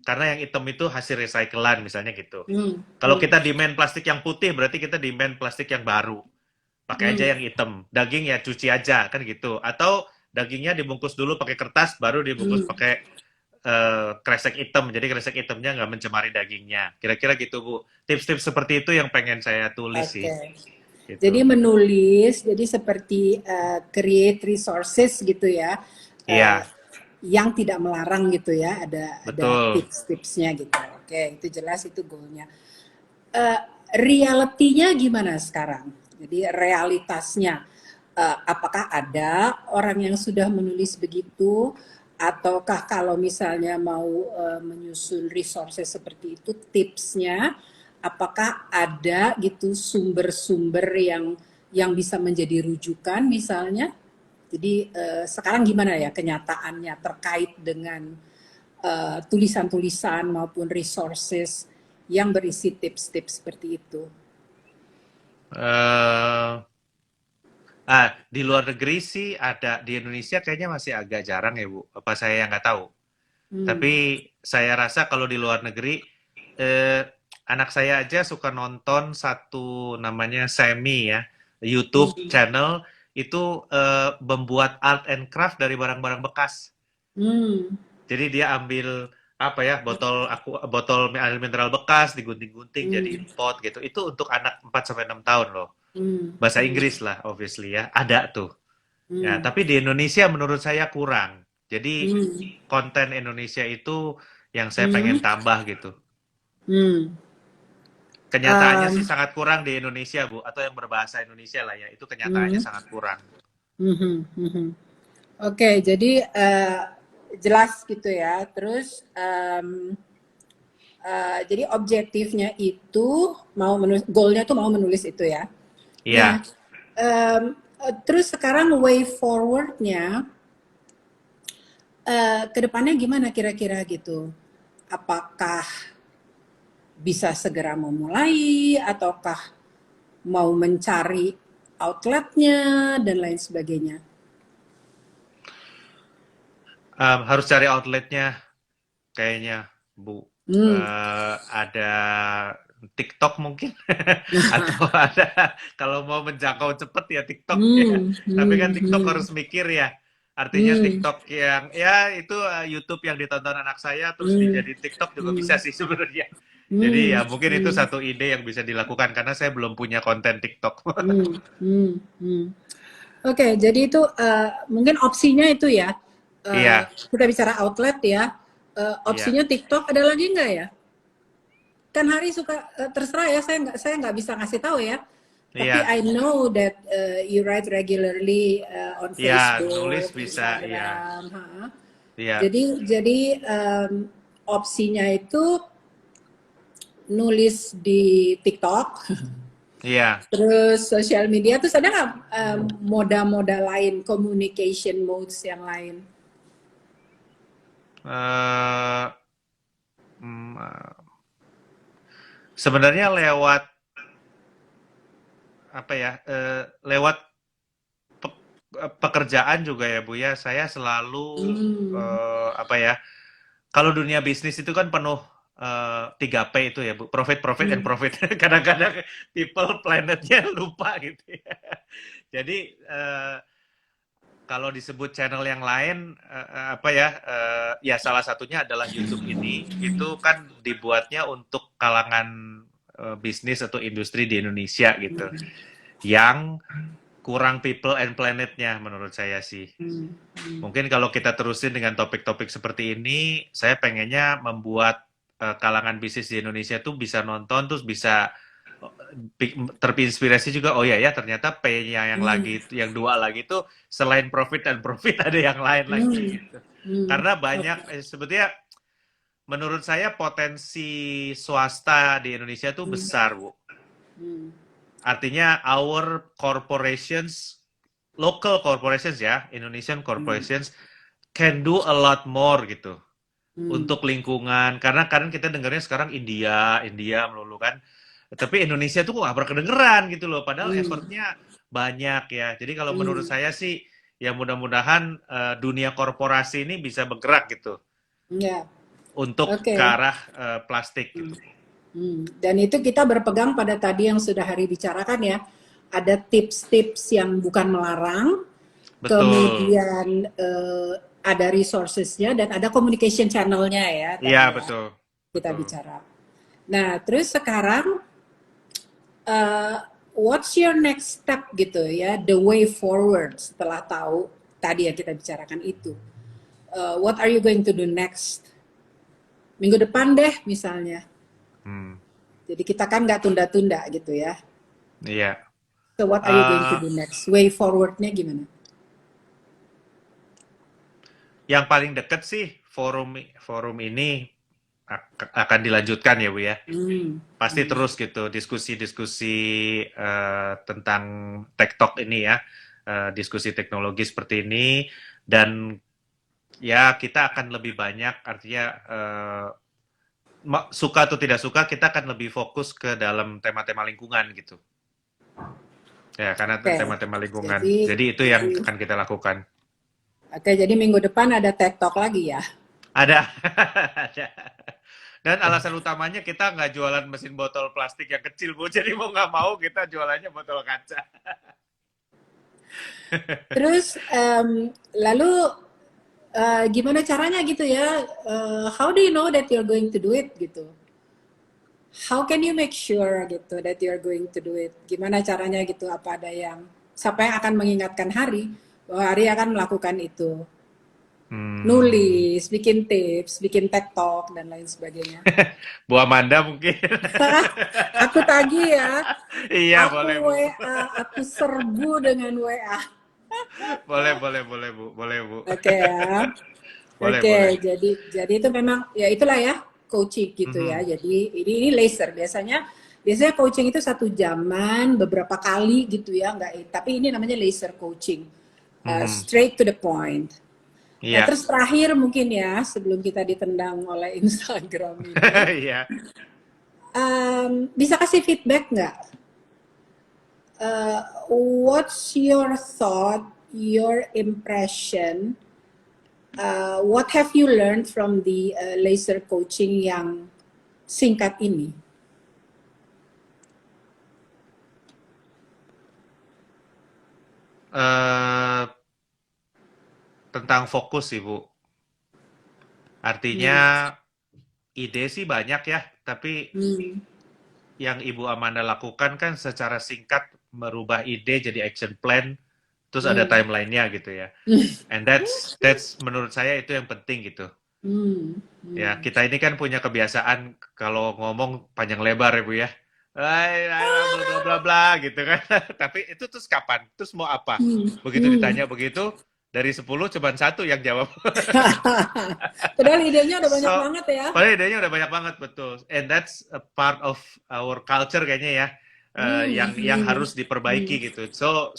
A: karena yang hitam itu hasil recyclan misalnya gitu.
B: Hmm.
A: Kalau
B: Hmm.
A: kita demand plastik yang putih berarti kita demand plastik yang baru. Pakai aja
B: Hmm.
A: yang hitam. Daging ya cuci aja kan gitu. Atau dagingnya dibungkus dulu pakai kertas baru dibungkus
B: Hmm.
A: pakai kresek hitam. Jadi kresek hitamnya nggak mencemari dagingnya. Kira-kira gitu Bu. Tips-tips seperti itu yang pengen saya tulis sih.
B: Oke. Jadi
A: Gitu.
B: menulis, jadi seperti create resources gitu ya, eh,
A: Iya,
B: yang tidak melarang gitu ya, ada
A: betul.
B: tips-tipsnya gitu. Oke, itu jelas itu goalnya. Eh, Realitinya gimana sekarang? Jadi realitasnya, apakah ada orang yang sudah menulis begitu, ataukah kalau misalnya mau menyusun resources seperti itu, tipsnya, apakah ada gitu sumber-sumber yang bisa menjadi rujukan misalnya? Jadi sekarang gimana ya kenyataannya terkait dengan tulisan-tulisan maupun resources yang berisi tips-tips seperti itu.
A: eh di luar negeri sih ada, di Indonesia kayaknya masih agak jarang ya Bu. Apa saya yang nggak tahu.
B: Hmm.
A: Tapi saya rasa kalau di luar negeri, eh, anak saya aja suka nonton satu namanya Semi ya, YouTube
B: Hmm.
A: channel itu membuat art and craft dari barang-barang bekas.
B: Hmm.
A: Jadi dia ambil apa ya, botol air mineral bekas digunting-gunting
B: Hmm.
A: jadiin pot gitu. Itu untuk anak 4 sampai 6 tahun loh.
B: Hmm.
A: Bahasa
B: Hmm.
A: Inggris lah obviously ya, ada tuh. Ya,
B: Hmm.
A: tapi di Indonesia menurut saya kurang. Jadi
B: Hmm.
A: konten Indonesia itu yang saya pengen
B: Hmm.
A: tambah gitu.
B: Hmm.
A: Kenyataannya sih
B: Um,
A: sangat kurang di Indonesia, Bu, atau yang berbahasa Indonesia lah ya. Itu kenyataannya
B: hmm.
A: sangat kurang.
B: Hmm. Hmm. Oke, jadi jelas gitu ya. Terus jadi objektifnya itu mau menulis, goalnya tuh mau menulis itu ya. Nah,
A: Iya.
B: terus sekarang way forwardnya ke depannya gimana kira-kira gitu? Apakah bisa segera memulai ataukah mau mencari outletnya dan lain sebagainya?
A: Harus cari outletnya kayaknya, Bu.
B: Hmm.
A: Ada TikTok mungkin atau ada kalau mau menjangkau cepet ya TikTok ya.
B: Hmm.
A: Tapi
B: Hmm.
A: kan TikTok
B: Hmm.
A: harus mikir ya. Artinya
B: Hmm.
A: TikTok yang ya itu YouTube yang ditonton anak saya terus
B: Hmm.
A: dijadiin TikTok juga bisa
B: Hmm.
A: sih sebenarnya. Jadi
B: Hmm.
A: ya mungkin itu
B: Hmm.
A: satu ide yang bisa dilakukan karena saya belum punya konten TikTok.
B: Hmm. Hmm. Hmm. Oke, jadi itu mungkin opsinya itu ya.
A: Iya,
B: Kita bicara outlet ya.
A: iya,
B: Opsinya TikTok ada lagi nggak ya? Kan Hari suka terserah ya. Saya nggak bisa ngasih tahu ya. Tapi
A: iya,
B: I know that you write regularly on
A: iya, nulis
B: Facebook,
A: bisa, iya,
B: Instagram.
A: iya,
B: Jadi opsinya itu nulis di TikTok.
A: iya.
B: Terus sosial media terus ada nggak moda-moda lain, communication modes yang lain?
A: Eh, mm, Sebenarnya lewat apa ya? Lewat pekerjaan juga ya Bu ya. Saya selalu
B: Hmm.
A: apa ya? Kalau dunia bisnis itu kan penuh 3P itu ya Bu. Profit, profit, and
B: Hmm.
A: profit. Kadang-kadang people, planetnya lupa gitu ya. Jadi kalau disebut channel yang lain apa ya? Ya salah satunya adalah YouTube ini. Itu kan dibuatnya untuk kalangan bisnis atau industri di Indonesia gitu. Yang kurang people and planetnya menurut saya sih.
B: Hmm. Hmm.
A: Mungkin kalau kita terusin dengan topik-topik seperti ini, saya pengennya membuat kalangan bisnis di Indonesia tuh bisa nonton, terus bisa terinspirasi juga. Oh ya ya, ternyata P-nya yang
B: Hmm.
A: lagi, yang dua lagi itu selain profit dan profit ada yang lain lagi
B: Hmm.
A: gitu.
B: Hmm.
A: Karena
B: Oke.
A: banyak, sebetulnya menurut saya potensi swasta di Indonesia tuh
B: Hmm.
A: besar, Bu.
B: Hmm.
A: Artinya our corporations, local corporations ya, Indonesian
B: Hmm.
A: corporations can do a lot more gitu
B: Hmm.
A: untuk lingkungan. Karena kan kita dengarnya sekarang India, India melulu kan. Tapi Indonesia tuh kok nggak pernah kedengeran gitu loh. Padahal
B: Hmm.
A: effortnya banyak ya. Jadi kalau menurut
B: Hmm.
A: saya sih, ya mudah-mudahan dunia korporasi ini bisa bergerak gitu.
B: Ya.
A: untuk ke
B: Oke.
A: arah plastik gitu.
B: Dan itu kita berpegang pada tadi yang sudah Hari bicarakan ya. Ada tips-tips yang bukan melarang,
A: Betul.
B: kemudian ada resourcesnya dan ada communication channelnya ya
A: Iya,
B: tadi ya
A: betul.
B: kita
A: Betul.
B: bicara. Nah, terus sekarang uh, what's your next step gitu ya, the way forward setelah tahu tadi yang kita bicarakan itu. What are you going to do next? Minggu depan deh misalnya.
A: Hmm.
B: Jadi kita kan nggak tunda-tunda gitu ya.
A: Iya.
B: So what are you going to
A: Eh,
B: do next? Way forwardnya gimana?
A: yang paling deket sih forum forum ini akan dilanjutkan ya Bu ya.
B: Hmm.
A: Pasti
B: Hmm.
A: terus gitu diskusi-diskusi tentang TikTok ini ya, diskusi teknologi seperti ini dan ya kita akan lebih banyak artinya suka atau tidak suka kita akan lebih fokus ke dalam tema-tema lingkungan gitu. Ya, karena
B: Oke.
A: tema-tema lingkungan.
B: Jadi,
A: Jadi itu yang
B: jadi,
A: akan kita lakukan.
B: oke. Jadi minggu depan ada TED Talk lagi ya.
A: Ada, ada. Dan alasan utamanya kita nggak jualan mesin botol plastik yang kecil, Bu. Jadi mau nggak mau kita jualannya botol kaca.
B: Terus lalu gimana caranya gitu ya? How do you know that you're going to do it gitu? How can you make sure gitu that you're going to do it? Gimana caranya gitu? Apa ada yang siapa yang akan mengingatkan Hari bahwa Hari akan melakukan itu?
A: Hmm.
B: Nulis, bikin tips, bikin tech talk dan lain sebagainya.
A: Bu Amanda mungkin.
B: Aku tagih ya,
A: Iya,
B: aku
A: boleh, Bu.
B: WA, aku serbu dengan WA.
A: Boleh, boleh, boleh, Bu. Boleh, Bu.
B: Oke ya.
A: Boleh,
B: Oke,
A: boleh.
B: jadi itu memang ya itulah ya coaching gitu ya.
A: Mhm.
B: Jadi ini laser biasanya coaching itu 1 jaman beberapa kali gitu ya, enggak tapi ini namanya laser coaching.
A: Mhm.
B: Straight to the point. Nah,
A: Iya.
B: terus terakhir mungkin ya sebelum kita ditendang oleh Instagram ini,
A: Iya.
B: bisa kasih feedback nggak? What's your thought, your impression? What have you learned from the laser coaching yang singkat ini?
A: Eh, tentang fokus sih, Bu. Artinya
B: Hmm.
A: ide sih banyak ya, tapi
B: Hmm.
A: yang Ibu Amanda lakukan kan secara singkat merubah ide jadi action plan, terus ada
B: Hmm.
A: timelinenya gitu ya. And that's menurut saya itu yang penting gitu.
B: Hmm.
A: Ya,
B: Hmm.
A: kita ini kan punya kebiasaan kalau ngomong panjang lebar ya Bu ya. Bla bla bla bla gitu kan. Tapi itu terus kapan? Terus mau apa?
B: Hmm.
A: Begitu
B: Hmm.
A: ditanya begitu, dari 10 cuma satu yang jawab.
B: Padahal idenya udah banyak
A: So,
B: banget ya.
A: padahal idenya udah banyak banget betul. And that's a part of our culture kayaknya ya,
B: Hmm.
A: yang
B: Hmm.
A: harus
B: Hmm.
A: diperbaiki gitu. So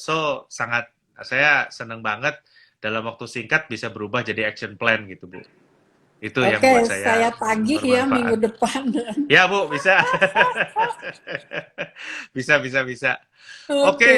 A: sangat saya seneng banget dalam waktu singkat bisa berubah jadi action plan gitu Bu. Itu yang
B: Oke,
A: buat
B: saya
A: saya
B: tagih ya minggu
A: bermanfaat.
B: depan.
A: Ya Bu, bisa. Bisa. Oke,
B: Oke.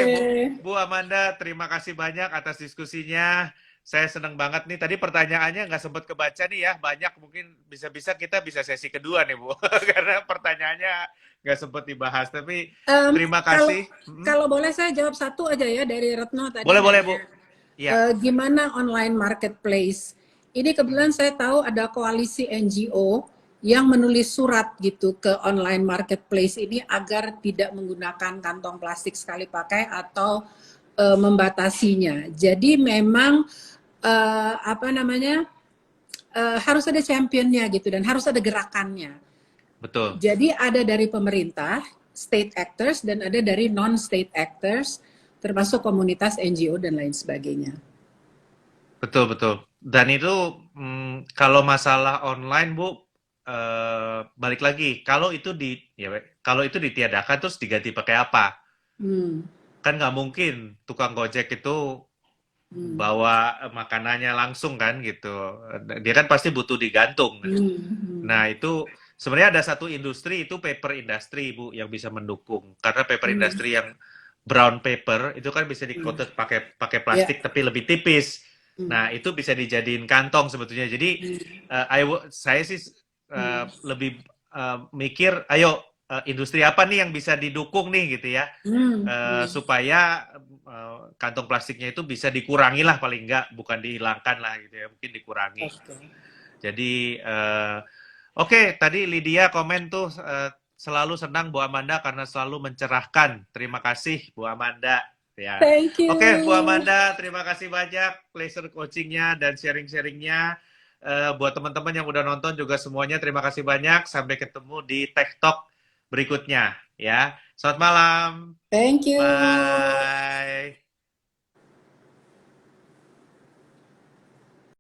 A: Bu Amanda, terima kasih banyak atas diskusinya. Saya senang banget nih. Tadi pertanyaannya nggak sempat kebaca nih ya. Banyak mungkin bisa-bisa kita bisa sesi kedua nih Bu. Karena pertanyaannya nggak sempat dibahas. Tapi
B: Em,
A: terima
B: kalau
A: kasih.
B: kalau boleh saya jawab satu aja ya dari Retno tadi
A: Boleh Bu.
B: nanya.
A: Iya.
B: Gimana online marketplace? Ini kebetulan
A: Mhm.
B: saya tahu ada koalisi NGO yang menulis surat gitu ke online marketplace ini agar tidak menggunakan kantong plastik sekali pakai atau membatasinya. Jadi memang apa namanya harus ada championnya gitu dan harus ada gerakannya.
A: Betul.
B: Jadi ada dari pemerintah, state actors dan ada dari non-state actors, termasuk komunitas NGO dan lain sebagainya.
A: Betul. Dan itu kalau masalah online, Bu, balik lagi. Kalau itu ditiadakan terus diganti pakai apa?
B: Hmm.
A: Kan nggak mungkin tukang gojek itu
B: Hmm.
A: bawa makanannya langsung kan gitu. Dia kan pasti butuh digantung.
B: Hmm. Hmm.
A: Nah itu sebenarnya ada satu industri itu paper industry Bu yang bisa mendukung. Karena paper
B: Hmm.
A: industry yang brown paper itu kan bisa
B: Hmm.
A: di-coated pakai
B: Ya.
A: plastik tapi lebih tipis.
B: Hmm.
A: Nah, itu bisa dijadiin kantong sebetulnya. Jadi
B: Hmm.
A: saya sih lebih mikir, ayo industri apa nih yang bisa didukung nih gitu ya, supaya kantong plastiknya itu bisa dikurangi lah paling enggak, bukan dihilangkan lah gitu ya, mungkin dikurangi.
B: Oke.
A: Jadi oke, tadi Lydia komen tuh selalu senang Bu Amanda karena selalu mencerahkan. Terima kasih Bu Amanda. Ya.
B: Thank you.
A: Oke, Bu Amanda, terima kasih banyak pleasure coachingnya dan sharing-sharingnya. Buat teman-teman yang udah nonton juga semuanya terima kasih banyak. Sampai ketemu di Tech Talk berikutnya ya. Selamat malam.
B: Thank you.
A: Bye.